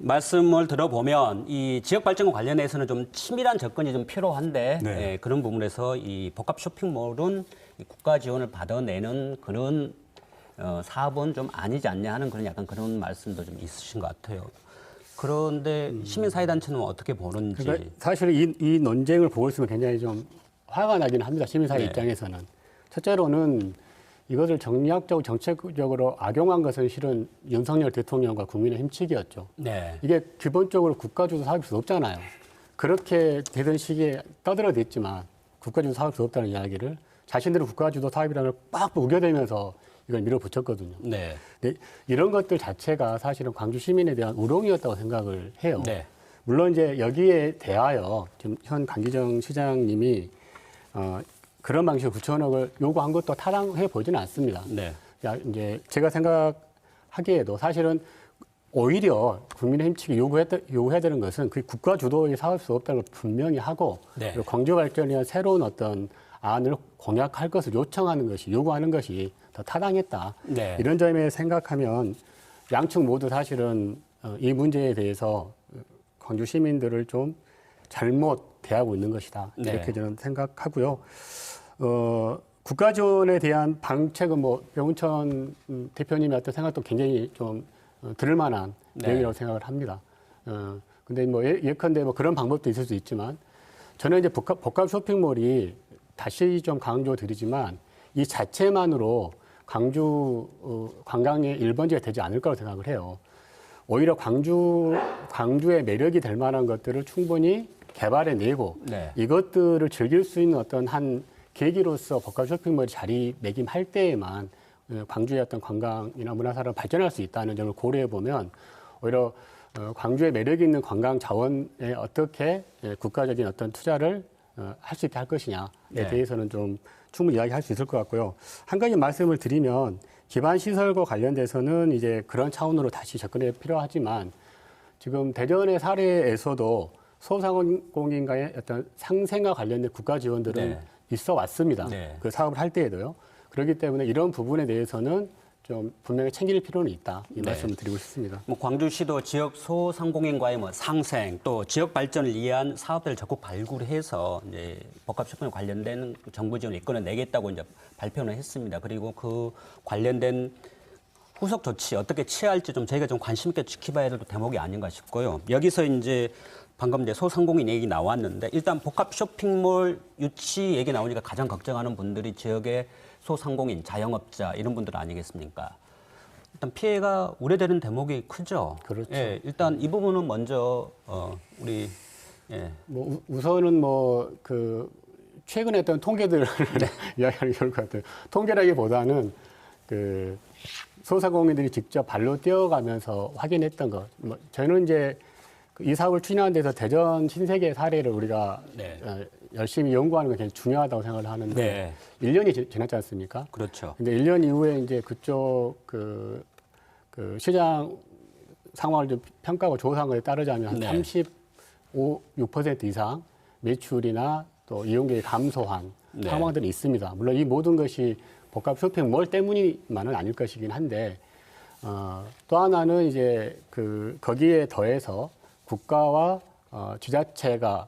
말씀을 들어보면 이 지역 발전과 관련해서는 좀 치밀한 접근이 좀 필요한데
네.
그런 부분에서 이 복합 쇼핑몰은 이 국가 지원을 받아내는 그런 사업은 좀 아니지 않냐 하는 그런 약간 그런 말씀도 좀 있으신 것 같아요. 그런데 시민사회단체는 어떻게 보는지.
그러니까 사실 이 논쟁을 보고 있으면 굉장히 좀 화가 나긴 합니다. 시민사회
네.
입장에서는. 첫째로는 이것을 정략적으로 정책적으로 악용한 것은 실은 윤석열 대통령과 국민의힘 측이었죠.
네.
이게 기본적으로 국가주도 사업일 수 없잖아요. 그렇게 되던 시기에 떠들어댔지만 국가주도 사업일 수 없다는 이야기를 자신들은 국가주도 사업이라는 걸 빡 우겨대면서 이걸 밀어붙였거든요.
네.
근데 이런 것들 자체가 사실은 광주 시민에 대한 우롱이었다고 생각을 해요.
네.
물론 이제 여기에 대하여 지금 현 강기정 시장님이 그런 방식으로 9천억을 요구한 것도 타당해 보지는 않습니다.
네.
이제 제가 생각하기에도 사실은 오히려 국민의힘 측이 요구해야 되는 것은 그 국가 주도의 사업일 수 없다는 걸 분명히 하고
네.
그리고 광주 발전에 대한 새로운 어떤 안을 공약할 것을 요청하는 것이 요구하는 것이 더 더 타당했다.
네.
이런 점에 생각하면 양측 모두 사실은 이 문제에 대해서 광주 시민들을 좀 잘못 대하고 있는 것이다.
네.
이렇게 저는 생각하고요. 국가 지원에 대한 방책은 뭐 병은천 대표님의 어떤 생각도 굉장히 좀 들을 만한
네.
내용이라고 생각을 합니다. 근데 뭐 예컨대 뭐 그런 방법도 있을 수 있지만 저는 이제 복합 쇼핑몰이 다시 좀 강조드리지만 이 자체만으로 광주 관광의 1번지가 되지 않을 거라고 생각을 해요. 오히려 광주의 매력이 될 만한 것들을 충분히 개발해내고
네.
이것들을 즐길 수 있는 어떤 한 계기로서 복합 쇼핑몰이 자리매김할 때에만 광주의 어떤 관광이나 문화사를 발전할 수 있다는 점을 고려해 보면 오히려 광주의 매력 있는 관광 자원에 어떻게 국가적인 어떤 투자를 할 수 있게 할 것이냐에
네.
대해서는 좀 충분히 이야기할 수 있을 것 같고요. 한 가지 말씀을 드리면 기반 시설과 관련돼서는 이제 그런 차원으로 다시 접근이 필요하지만 지금 대전의 사례에서도 소상공인과의 어떤 상생과 관련된 국가 지원들은
네.
있어 왔습니다.
네.
그 사업을 할 때에도요. 그렇기 때문에 이런 부분에 대해서는 좀 분명히 챙길 필요는 있다. 이
네.
말씀을 드리고 싶습니다.
뭐 광주시도 지역 소상공인과의 뭐 상생 또 지역 발전을 위한 사업들을 적극 발굴해서 이제 복합 쇼핑에 관련된 정부 지원을 이끌어내겠다고 이제 발표는 했습니다. 그리고 그 관련된 후속 조치 어떻게 취할지 좀 저희가 좀 관심 있게 지켜봐야 될 대목이 아닌가 싶고요. 여기서 이제 방금 이제 소상공인 얘기 나왔는데 일단 복합 쇼핑몰 유치 얘기 나오니까 가장 걱정하는 분들이 지역의 소상공인, 자영업자 이런 분들 아니겠습니까? 일단 피해가 우려되는 대목이 크죠.
그렇죠.
예, 일단 이 부분은 먼저 우리
뭐 우선은 뭐 그 최근에 했던 통계들 이야기하는 게 좋을 것 같아요. 통계라기보다는 그 소상공인들이 직접 발로 뛰어가면서 확인했던 것. 뭐 저희는 이제 이 사업을 추진하는 데서 대전 신세계 사례를 우리가
네.
열심히 연구하는 게 굉장히 중요하다고 생각을 하는데
네.
1년이 지났지 않습니까?
그렇죠.
근데 1년 이후에 이제 그쪽 그 시장 상황을 좀 평가하고 조사한 것에 따르자면
네.
한 6% 이상 매출이나 또 이용객이 감소한
네.
상황들이 있습니다. 물론 이 모든 것이 복합 쇼핑몰 때문만은 아닐 것이긴 한데 또 하나는 이제 거기에 더해서 국가와 지자체가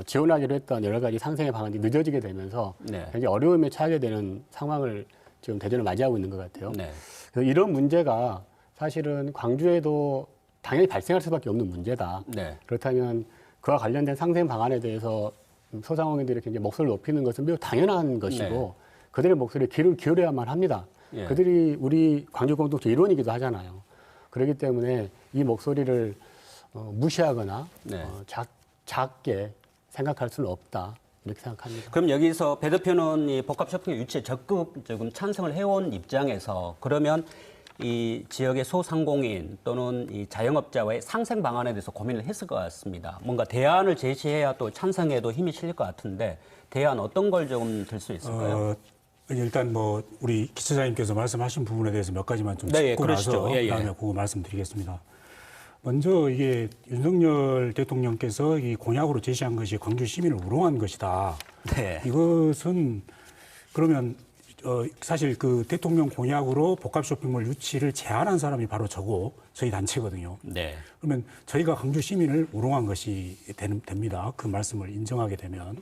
지원하기로 했던 여러 가지 상생의 방안이 늦어지게 되면서
네.
굉장히 어려움에 처하게 되는 상황을 지금 대전을 맞이하고 있는 것 같아요.
네.
그래서 이런 문제가 사실은 광주에도 당연히 발생할 수밖에 없는 문제다.
네.
그렇다면 그와 관련된 상생 방안에 대해서 소상공인들이 굉장히 목소리를 높이는 것은 매우 당연한 것이고
네.
그들의 목소리에 귀를 기울여야만 합니다.
예.
그들이 우리 광주 공동체 일원이기도 하잖아요. 그렇기 때문에 이 목소리를 무시하거나
네.
작게 생각할 수는 없다. 이렇게 생각합니다.
그럼 여기서 배 대표는 이 복합 쇼핑 유치에 적극 조금 찬성을 해온 입장에서 그러면 이 지역의 소상공인 또는 이 자영업자와의 상생 방안에 대해서 고민을 했을 것 같습니다. 뭔가 대안을 제시해야 또 찬성에도 힘이 실릴 것 같은데 대안 어떤 걸 좀 들 수 있을까요?
일단 뭐 우리 기초자님께서 말씀하신 부분에 대해서 몇 가지만 좀
네,
짚고
그러시죠.
나서
예, 예.
그다음에 그거 말씀드리겠습니다. 먼저 이게 윤석열 대통령께서 이 공약으로 제시한 것이 광주 시민을 우롱한 것이다.
네.
이것은 그러면 사실 그 대통령 공약으로 복합 쇼핑몰 유치를 제안한 사람이 바로 저희 단체거든요.
네.
그러면 저희가 광주 시민을 우롱한 것이 됩니다. 그 말씀을 인정하게 되면.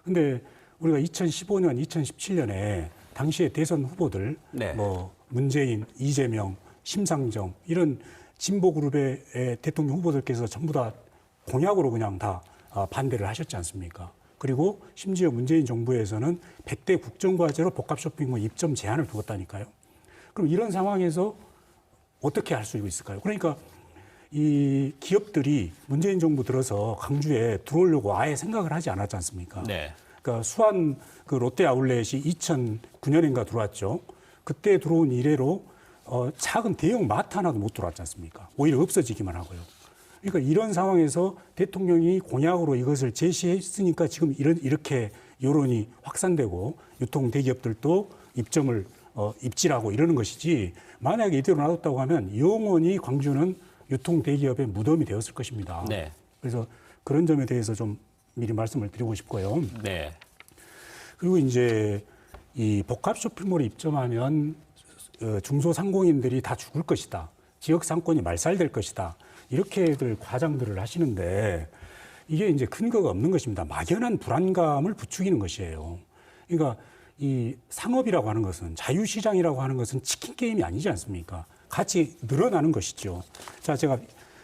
근데 우리가 2015년, 2017년에 당시에 대선 후보들,
네.
뭐 문재인, 이재명, 심상정 이런 진보 그룹의 대통령 후보들께서 전부 다 공약으로 그냥 다 반대를 하셨지 않습니까? 그리고 심지어 문재인 정부에서는 100대 국정과제로 복합 쇼핑몰 입점 제한을 두었다니까요. 그럼 이런 상황에서 어떻게 할 수 있을까요? 그러니까 이 기업들이 문재인 정부 들어서 광주에 들어오려고 아예 생각을 하지 않았지 않습니까?
네.
그러니까 수원 그 롯데 아울렛이 2009년인가 들어왔죠. 그때 들어온 이래로 작은 대형 마트 하나도 못 들어왔지 않습니까? 오히려 없어지기만 하고요. 그러니까 이런 상황에서 대통령이 공약으로 이것을 제시했으니까 지금 이렇게 여론이 확산되고 유통 대기업들도 입지라고 이러는 것이지 만약에 이대로 놔뒀다고 하면 영원히 광주는 유통 대기업의 무덤이 되었을 것입니다.
네.
그래서 그런 점에 대해서 좀 미리 말씀을 드리고 싶고요.
네.
그리고 이제 이 복합 쇼핑몰에 입점하면 중소상공인들이 다 죽을 것이다. 지역 상권이 말살될 것이다. 이렇게들 과장들을 하시는데 이게 이제 근거가 없는 것입니다. 막연한 불안감을 부추기는 것이에요. 그러니까 이 상업이라고 하는 것은 자유시장이라고 하는 것은 치킨 게임이 아니지 않습니까? 같이 늘어나는 것이죠. 자, 제가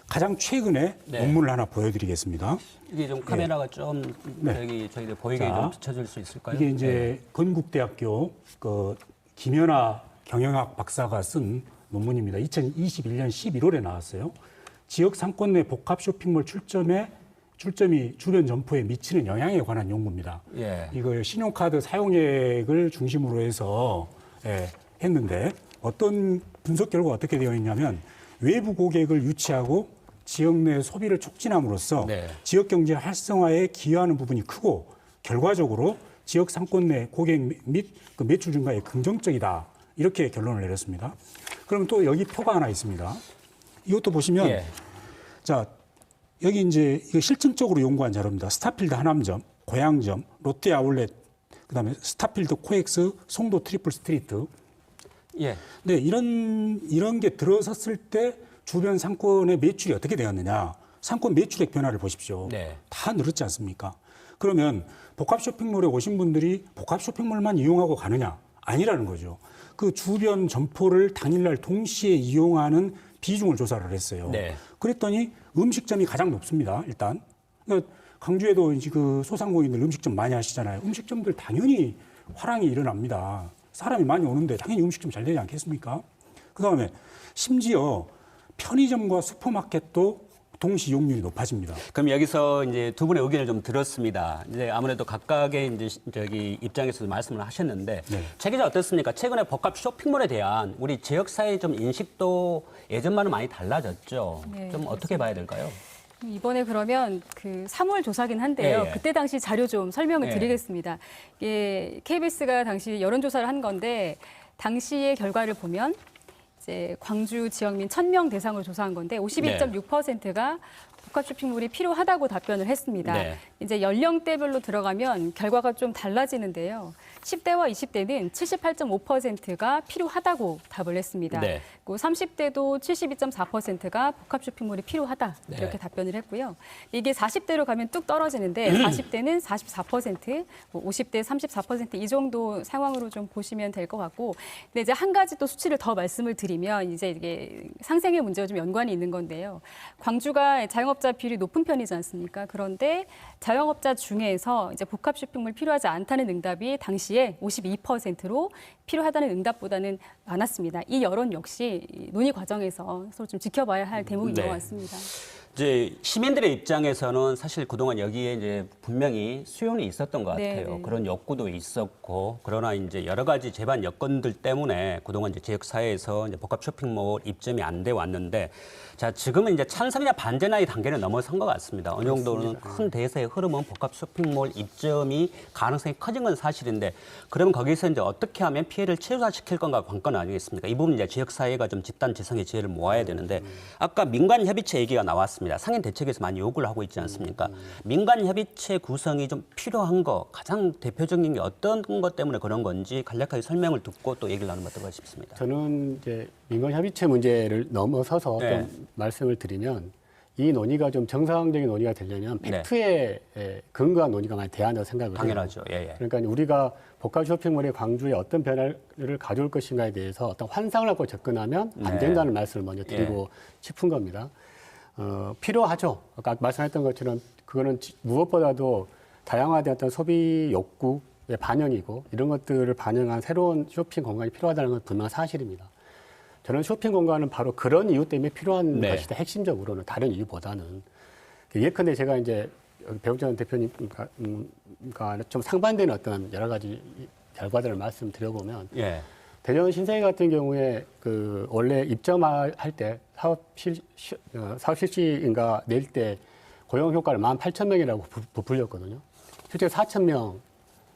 가장 최근에
네.
논문을 하나 보여드리겠습니다.
이게 좀 카메라가 좀
네.
여기 저희들 보이게
자,
좀 비춰줄 수 있을까요?
이게 이제 건국대학교 그 김연아 경영학 박사가 쓴 논문입니다. 2021년 11월에 나왔어요. 지역 상권 내 복합 쇼핑몰 출점이 주변 점포에 미치는 영향에 관한 연구입니다.
예.
이걸 신용카드 사용액을 중심으로 해서 했는데 어떤 분석 결과가 어떻게 되어 있냐면 외부 고객을 유치하고 지역 내 소비를 촉진함으로써
네.
지역 경제 활성화에 기여하는 부분이 크고 결과적으로 지역 상권 내 고객 및 그 매출 증가에 긍정적이다. 이렇게 결론을 내렸습니다. 그럼 또 여기 표가 하나 있습니다. 이것도 보시면
예.
자, 여기 이제 이거 실증적으로 연구한 자료입니다. 스타필드 하남점, 고양점, 롯데 아울렛, 그다음에 스타필드 코엑스, 송도 트리플 스트리트.
예.
네, 이런 게 들어섰을 때 주변 상권의 매출이 어떻게 되었느냐? 상권 매출액 변화를 보십시오.
네.
다 늘었지 않습니까? 그러면 복합 쇼핑몰에 오신 분들이 복합 쇼핑몰만 이용하고 가느냐? 아니라는 거죠. 그 주변 점포를 당일날 동시에 이용하는 비중을 조사를 했어요.
네.
그랬더니 음식점이 가장 높습니다. 일단 그러니까 광주에도 이제 그 소상공인들 음식점 많이 하시잖아요. 음식점들 당연히 화랑이 일어납니다. 사람이 많이 오는데 당연히 음식점 잘 되지 않겠습니까? 그다음에 심지어 편의점과 슈퍼마켓도 동시 이용률이 높아집니다.
그럼 여기서 이제 두 분의 의견을 좀 들었습니다. 이제 아무래도 각각의 이제 저기 입장에서 말씀을 하셨는데
네.
최 기자 어떻습니까? 최근에 복합 쇼핑몰에 대한 우리 지역사회의 좀 인식도 예전만은 많이 달라졌죠.
네,
좀 어떻게 봐야 될까요?
이번에 그러면 그 3월 조사긴 한데요.
예, 예.
그때 당시 자료 좀 설명을
예.
드리겠습니다. 이게 KBS가 당시 여론조사를 한 건데 당시의 결과를 보면 이제 광주 지역민 1,000명 대상으로 조사한 건데 52.6%가 복합 쇼핑몰이 필요하다고 답변을 했습니다.
네.
이제 연령대별로 들어가면 결과가 좀 달라지는데요. 10대와 20대는 78.5%가 필요하다고 답을 했습니다.
네.
그리고 30대도 72.4%가 복합 쇼핑몰이 필요하다 이렇게
네.
답변을 했고요. 이게 40대로 가면 뚝 떨어지는데 40대는 44%, 뭐 50대 34%이 정도 상황으로 좀 보시면 될 것 같고, 근데 이제 한 가지 또 수치를 더 말씀을 드리면 이제 이게 상생의 문제와 좀 연관이 있는 건데요. 광주가 자영업자 비율이 높은 편이지 않습니까? 그런데 자영업자 중에서 이제 복합 쇼핑몰 필요하지 않다는 응답이 당시에 52%로 필요하다는 응답보다는 많았습니다. 이 여론 역시 논의 과정에서 서로 좀 지켜봐야 할 대목인
네.
것 같습니다.
이제 시민들의 입장에서는 사실 그동안 여기에 이제 분명히 수요는 있었던 것
네,
같아요.
네.
그런 욕구도 있었고, 그러나 이제 여러 가지 제반 여건들 때문에 그동안 이제 지역 사회에서 이제 복합 쇼핑몰 입점이 안 돼 왔는데, 자 지금은 이제 찬성이나 반대나 이 단계를 넘어선 것 같습니다. 어느 정도는 큰 대세의 흐름은 복합 쇼핑몰 입점이 가능성이 커진 건 사실인데, 그러면 거기서 이제 어떻게 하면 피해를 최소화시킬 건가 관건 아니겠습니까? 이 부분 이제 지역 사회가 좀 집단 지성의 지혜를 모아야 되는데, 아까 민간 협의체 얘기가 나왔습니다. 상인 대책에서 많이 요구를 하고 있지 않습니까? 민간 협의체 구성이 좀 필요한 거 가장 대표적인 게 어떤 것 때문에 그런 건지 간략하게 설명을 듣고 또 얘기를 나누면 어떨까 싶습니다.
저는 이제 민간 협의체 문제를 넘어서서
네.
좀 말씀을 드리면 이 논의가 좀 정상적인 논의가 되려면
네.
팩트에 근거한 논의가 많이 돼야 한다고 생각을 해요.
당연하죠. 예, 예.
그러니까 우리가 복합 쇼핑몰이 광주에 어떤 변화를 가져올 것인가에 대해서 어떤 환상을 갖고 접근하면 안
네.
된다는 말씀을 먼저 드리고 싶은 겁니다. 필요하죠. 아까 말씀했던 것처럼 그거는 무엇보다도 다양화된 어떤 소비 욕구의 반영이고 이런 것들을 반영한 새로운 쇼핑 공간이 필요하다는 건 분명 사실입니다. 저는 쇼핑 공간은 바로 그런 이유 때문에 필요한
네.
것이다. 핵심적으로는 다른 이유보다는. 예컨대 제가 이제 배우전 대표님과 좀 상반되는 어떤 여러 가지 결과들을 말씀드려보면
예.
대전 신세계 같은 경우에 그 원래 입점할 때 사업 실시인가 낼 때 고용 효과를 18,000명이라고 부풀렸거든요. 실제 4,000명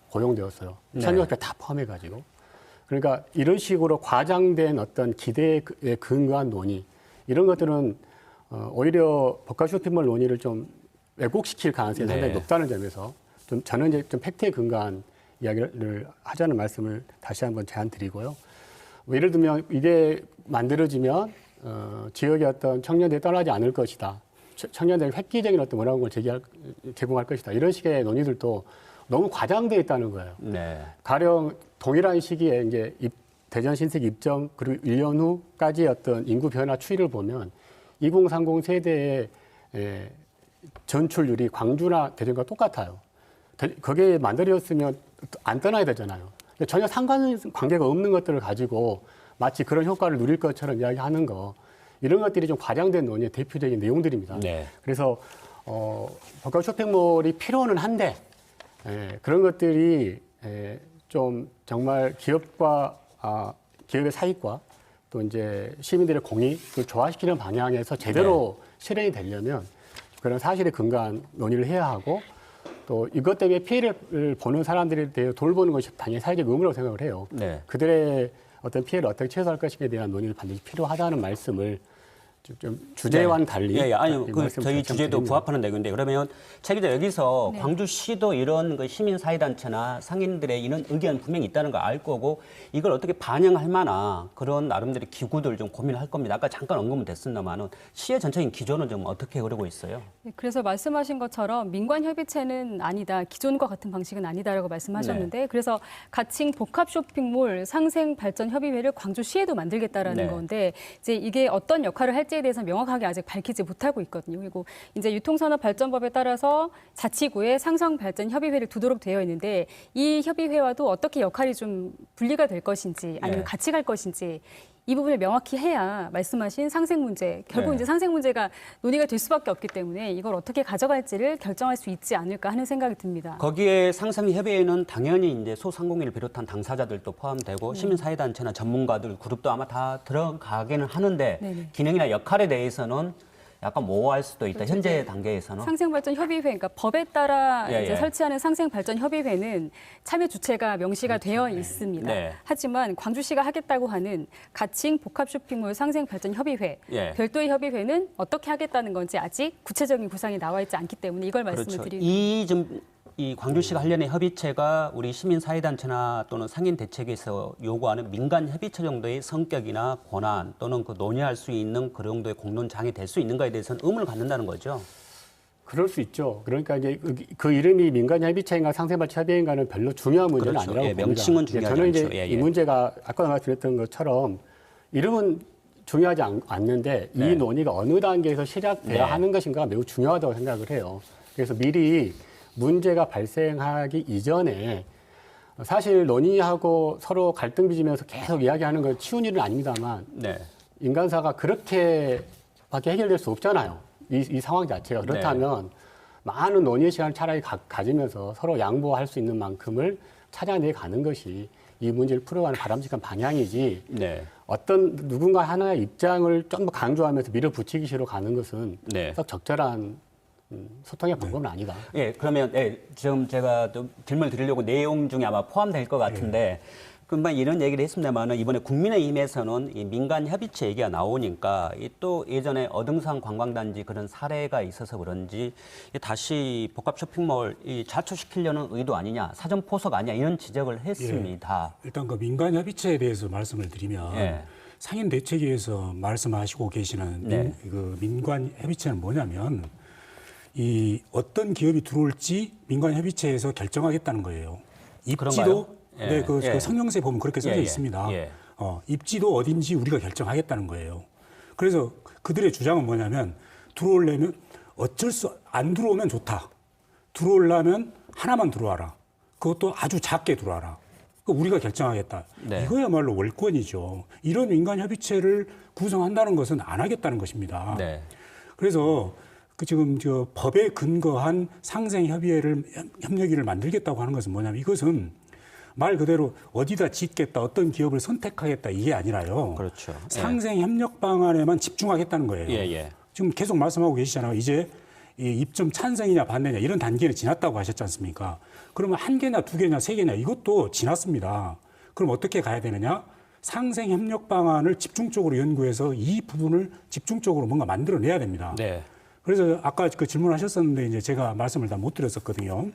고용되었어요.
네.
1,600개 다 포함해가지고. 그러니까 이런 식으로 과장된 어떤 기대에 근거한 논의 이런 것들은 오히려 복합 쇼핑몰 논의를 좀 왜곡시킬 가능성이 상당히
네.
높다는 점에서 좀 저는 이제 좀 팩트에 근거한 이야기를 하자는 말씀을 다시 한번 제안드리고요. 뭐 예를 들면 이게 만들어지면 지역의 어떤 청년들이 떠나지 않을 것이다. 청년들이 획기적인 어떤 문화공간을 제공할 것이다. 이런 식의 논의들도 너무 과장되어 있다는 거예요.
네.
가령 동일한 시기에 이제 대전 신세계 입정 그리고 1년 후까지의 어떤 인구 변화 추이를 보면 2030 세대의 전출률이 광주나 대전과 똑같아요. 거기에 만들어졌으면 안 떠나야 되잖아요. 전혀 상관관계가 없는 것들을 가지고 마치 그런 효과를 누릴 것처럼 이야기하는 거 이런 것들이 좀 과장된 논의의 대표적인 내용들입니다.
네.
그래서 복합 쇼핑몰이 필요는 한데 그런 것들이 좀 정말 기업과 기업의 사익과 또 이제 시민들의 공익을 조화시키는 방향에서 제대로 실현이 되려면 그런 사실에 근거한 논의를 해야 하고 또 이것 때문에 피해를 보는 사람들에 대해 돌보는 것이 당연히 사회적 의무라고 생각을 해요.
네.
그들의 어떤 피해를 어떻게 최소화할 것인가에 대한 논의를 반드시 필요하다는 말씀을 좀 주제와는 달리
예, 예. 아니,
이
그
말씀을
저희
다시 한번
주제도
드립니다.
부합하는 내용인데 그러면 책임자 여기서
네.
광주시도 이런 그 시민사회단체나 상인들의 이런 의견 분명히 있다는 걸 알 거고 이걸 어떻게 반영할 만한 그런 나름대로 기구들 좀 고민할 겁니다. 아까 잠깐 언급은 됐습니다만은 시의 전체적인 기조는 좀 어떻게 흐르고 있어요?
네, 그래서 말씀하신 것처럼 민관협의체는 아니다, 기존과 같은 방식은 아니다라고 말씀하셨는데 그래서 가칭 복합 쇼핑몰 상생발전협의회를 광주시에도 만들겠다라는
네.
건데 이제 이게 어떤 역할을 할지에 대해서 명확하게 아직 밝히지 못하고 있거든요. 그리고 이제 유통산업발전법에 따라서 자치구에 상성발전협의회를 두도록 되어 있는데 이 협의회와도 어떻게 역할이 좀 분리가 될 것인지 아니면
네.
같이 갈 것인지 이 부분을 명확히 해야 말씀하신 상생 문제, 결국
네.
이제 상생 문제가 논의가 될 수밖에 없기 때문에 이걸 어떻게 가져갈지를 결정할 수 있지 않을까 하는 생각이 듭니다.
거기에 상생협의회는 당연히 이제 소상공인을 비롯한 당사자들도 포함되고 시민사회단체나 전문가들 그룹도 아마 다 들어가기는 하는데
네네.
기능이나 역할에 대해서는 약간 모호할 수도 있다.
그렇죠.
현재 단계에서는.
상생발전협의회, 그러니까 법에 따라
예,
이제
예.
설치하는 상생발전협의회는 참여 주체가 명시가 되어 있습니다.
네.
하지만 광주시가 하겠다고 하는 가칭 복합쇼핑몰 상생발전협의회,
예.
별도의 협의회는 어떻게 하겠다는 건지 아직 구체적인 구상이 나와 있지 않기 때문에 이걸 말씀을
그렇죠.
드리는
이 광주시가 관련의 협의체가 우리 시민사회단체나 또는 상인대책에서 요구하는 민간협의체 정도의 성격이나 권한 또는 그 논의할 수 있는 그 정도의 공론장이 될 수 있는가에 대해서는 의문을 갖는다는 거죠.
그럴 수 있죠. 그러니까 이제 그 이름이 민간협의체인가 상생발전협의회인가는 별로 중요한 문제는
그렇죠.
아니라고
예,
봅니다.
명칭은 중요하지
저는 이제
않죠. 예, 예.
이 문제가 아까 말씀드렸던 것처럼 이름은 중요하지 않는데
네.
이 논의가 어느 단계에서 시작돼야
네.
하는 것인가 매우 중요하다고 생각을 해요. 그래서 미리 문제가 발생하기 이전에 사실 논의하고 서로 갈등 빚으면서 계속 이야기하는 건 쉬운 일은 아닙니다만
네.
인간사가 그렇게밖에 해결될 수 없잖아요. 이 상황 자체가. 그렇다면 많은 논의의 시간을 차라리 가지면서 서로 양보할 수 있는 만큼을 찾아내 가는 것이 이 문제를 풀어가는 바람직한 방향이지
네.
어떤 누군가 하나의 입장을 좀 더 강조하면서 밀어붙이기식으로 가는 것은
네.
딱 적절한 소통의 방법은 아니다.
예, 그러면 지금 제가 또 질문을 드리려고 내용 중에 아마 포함될 것 같은데 금방 이런 얘기를 했습니다만은 이번에 국민의힘에서는 이 민간 협의체 얘기가 나오니까 이 또 예전에 어등산 관광단지 그런 사례가 있어서 그런지 다시 복합 쇼핑몰 이 자초시키려는 의도 아니냐, 사전 포석 아니냐 이런 지적을 했습니다.
일단 그 민간 협의체에 대해서 말씀을 드리면
예.
상인 대책위에서 말씀하시고 계시는
네.
민간 협의체는 뭐냐면 이 어떤 기업이 들어올지 민간 협의체에서 결정하겠다는 거예요.
그런가요?
입지도
예.
네, 그
예.
성명서에 보면 그렇게 써져
예, 예.
있습니다.
예.
입지도 어딘지 우리가 결정하겠다는 거예요. 그래서 그들의 주장은 뭐냐면 들어오려면 안 들어오면 좋다. 들어오려면 하나만 들어와라. 그것도 아주 작게 들어와라. 우리가 결정하겠다.
네.
이거야말로 월권이죠. 이런 민간 협의체를 구성한다는 것은 안 하겠다는 것입니다.
네.
그래서 지금 법에 근거한 상생협의회를 협력위를 만들겠다고 하는 것은 뭐냐면 이것은 말 그대로 어디다 짓겠다, 어떤 기업을 선택하겠다 이게 아니라요.
그렇죠.
상생협력 방안에만 집중하겠다는 거예요.
예, 예.
지금 계속 말씀하고 계시잖아요. 이제 이 입점 찬성이냐 반대냐 이런 단계는 지났다고 하셨지 않습니까? 그러면 한 개냐 두 개냐 세 개냐 이것도 지났습니다. 그럼 어떻게 가야 되느냐? 상생협력 방안을 집중적으로 연구해서 이 부분을 집중적으로 뭔가 만들어내야 됩니다.
네.
그래서 아까 그 질문하셨었는데 이제 제가 말씀을 다 못 드렸었거든요.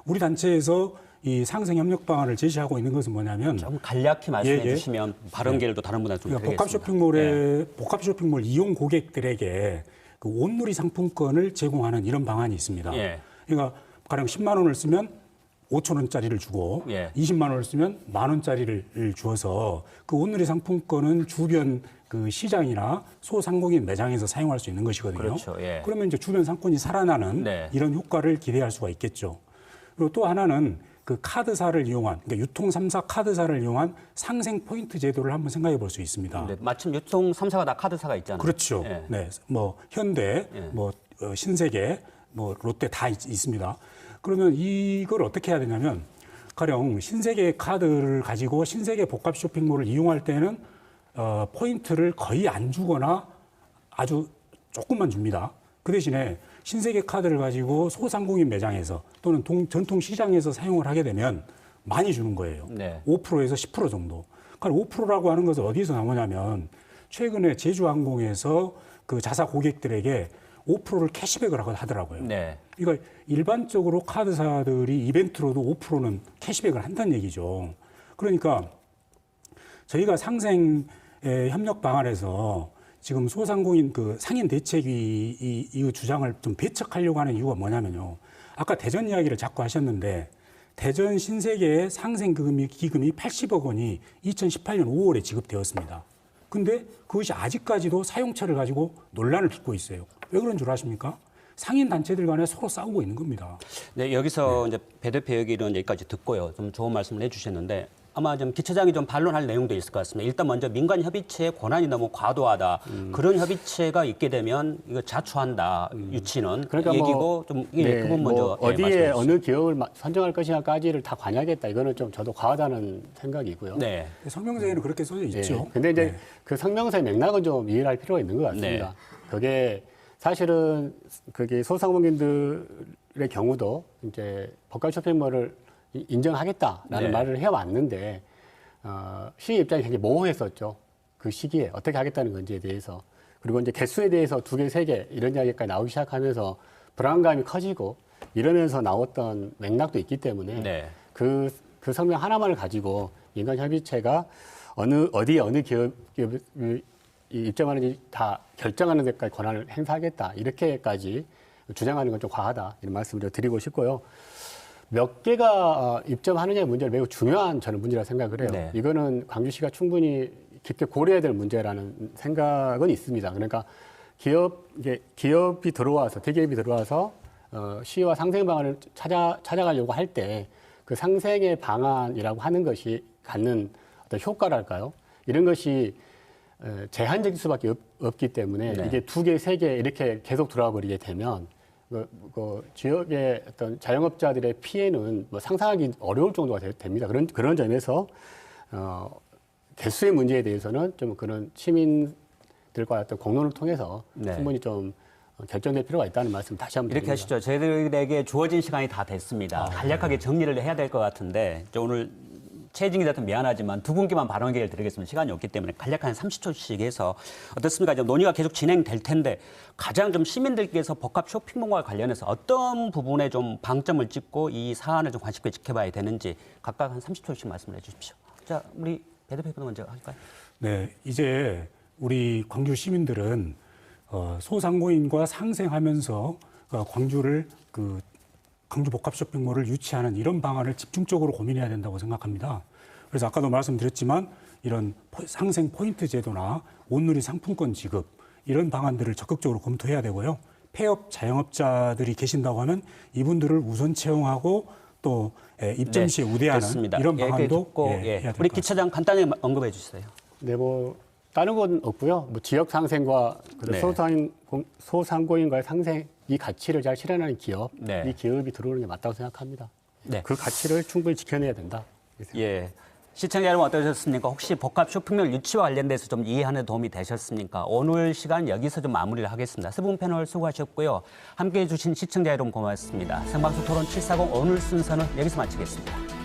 우리 단체에서 이 상생 협력 방안을 제시하고 있는 것은 뭐냐면
좀 간략히 말씀해
예, 예.
주시면 발언 기회를 또 다른 분한테 좀
그러니까
드리겠습니다.
복합 쇼핑몰 이용 고객들에게 그 온누리 상품권을 제공하는 이런 방안이 있습니다.
예.
그러니까 가령 10만 원을 쓰면 5천 원짜리를 주고
예.
20만 원을 쓰면 1만 원짜리를 주어서 그 온누리 상품권은 주변 그 시장이나 소상공인 매장에서 사용할 수 있는 것이거든요.
그렇죠. 예.
그러면 이제 주변 상권이 살아나는
네.
이런 효과를 기대할 수가 있겠죠. 그리고 또 하나는 그 카드사를 이용한, 그러니까 유통 3사 카드사를 이용한 상생 포인트 제도를 한번 생각해 볼 수 있습니다.
네, 마침 유통 3사가 다 카드사가 있잖아요.
그렇죠.
예.
네, 뭐 현대,
예.
뭐 신세계, 뭐 롯데 다 있습니다. 그러면 이걸 어떻게 해야 되냐면 가령 신세계 카드를 가지고 신세계 복합 쇼핑몰을 이용할 때는 포인트를 거의 안 주거나 아주 조금만 줍니다. 그 대신에 신세계 카드를 가지고 소상공인 매장에서 또는 전통 시장에서 사용을 하게 되면 많이 주는 거예요.
네.
5%에서 10% 정도. 그러니까 5%라고 하는 것은 어디서 나오냐면 최근에 제주항공에서 그 자사 고객들에게 5%를 캐시백을 하더라고요.
네.
그러니까 일반적으로 카드사들이 이벤트로도 5%는 캐시백을 한다는 얘기죠. 그러니까 저희가 상생 협력 방안에서 지금 소상공인 그 상인 대책위 이 주장을 좀 배척하려고 하는 이유가 뭐냐면요. 아까 대전 이야기를 자꾸 하셨는데 대전 신세계의 상생 기금이 80억 원이 2018년 5월에 지급되었습니다. 근데 그것이 아직까지도 사용처를 가지고 논란을 빚고 있어요. 왜 그런 줄 아십니까? 상인 단체들 간에 서로 싸우고 있는 겁니다.
네, 여기서 이제 배 대표 얘기는 여기까지 듣고요. 좀 좋은 말씀을 해주셨는데 아마 좀 기차장이 좀 반론할 내용도 있을 것 같습니다. 일단 먼저 민간 협의체의 권한이 너무 과도하다. 그런 협의체가 있게 되면 이거 자초한다. 유치는
그러니까
얘기고 좀 그 부분 먼저
어디에
말씀해 주시죠.
어느 기업을 선정할 것이냐까지를 다 관여하겠다. 이거는 좀 저도 과하다는 생각이고요.
네.
성명서에는 그렇게 써져 있죠.
근데 이제
네.
그 성명서의 맥락은 좀 이해를 할 필요가 있는 것 같습니다.
네.
그게 사실은 그게 소상공인들의 경우도 이제 복합 쇼핑몰을 인정하겠다라는
네.
말을 해왔는데 시의 입장이 굉장히 모호했었죠. 그 시기에 어떻게 하겠다는 건지에 대해서. 그리고 이제 개수에 대해서 2개, 3개 이런 이야기까지 나오기 시작하면서 불안감이 커지고 이러면서 나왔던 맥락도 있기 때문에
네.
그 성명 하나만을 가지고 인간협의체가 어디 어느 기업을 입점하는지 다 결정하는 데까지 권한을 행사하겠다 이렇게까지 주장하는 건 좀 과하다 이런 말씀을 드리고 싶고요. 몇 개가 입점하느냐의 문제는 매우 중요한 저는 문제라고 생각을 해요.
네.
이거는 광주시가 충분히 깊게 고려해야 될 문제라는 생각은 있습니다. 그러니까 기업이 들어와서 대기업이 들어와서 시와 상생 방안을 찾아가려고 할 때 그 상생의 방안이라고 하는 것이 갖는 어떤 효과랄까요? 이런 것이 제한적일 수밖에 없기 때문에
네.
이게 2개, 3개 이렇게 계속 들어와 버리게 되면 그 지역의 어떤 자영업자들의 피해는 뭐 상상하기 어려울 정도가 됩니다. 그런 점에서 개수의 문제에 대해서는 좀 그런 시민들과 어떤 공론을 통해서
네.
충분히 좀 결정될 필요가 있다는 말씀 다시 한번
이렇게
드립니다.
하시죠. 저희들에게 주어진 시간이 다 됐습니다. 간략하게 정리를 해야 될 것 같은데 오늘 최진기 대표 미안하지만 두 분께만 발언 기회를 드리겠습니다. 시간이 없기 때문에 간략한 30초씩 해서 어떻습니까? 좀 논의가 계속 진행될 텐데 가장 좀 시민들께서 복합 쇼핑몰과 관련해서 어떤 부분에 좀 방점을 찍고 이 사안을 좀 관심 있게 지켜봐야 되는지 각각 한 30초씩 말씀을 해주십시오. 자, 우리 배 대표 먼저 할까요?
네, 이제 우리 광주 시민들은 소상공인과 상생하면서 광주를 광주 복합 쇼핑몰을 유치하는 이런 방안을 집중적으로 고민해야 된다고 생각합니다. 그래서 아까도 말씀드렸지만 이런 상생 포인트 제도나 온누리 상품권 지급 이런 방안들을 적극적으로 검토해야 되고요. 폐업 자영업자들이 계신다고 하면 이분들을 우선 채용하고 또 입점 시에 우대하는
됐습니다.
이런 방안도
듣고,
해야 될
우리
것 같습니다.
기차장 간단히 언급해 주세요.
네, 뭐 다른 건 없고요. 뭐 지역 상생과
네.
소상공인과의 상생 이 가치를 잘 실현하는 기업,
네.
이 기업이 들어오는 게 맞다고 생각합니다.
네.
그 가치를 충분히 지켜내야 된다.
예. 시청자 여러분 어떠셨습니까? 혹시 복합 쇼핑몰 유치와 관련돼서 좀 이해하는 데 도움이 되셨습니까? 오늘 시간 여기서 좀 마무리를 하겠습니다. 세 분 패널 수고하셨고요. 함께해 주신 시청자 여러분 고맙습니다. 생방송 토론 740 오늘 순서는 여기서 마치겠습니다.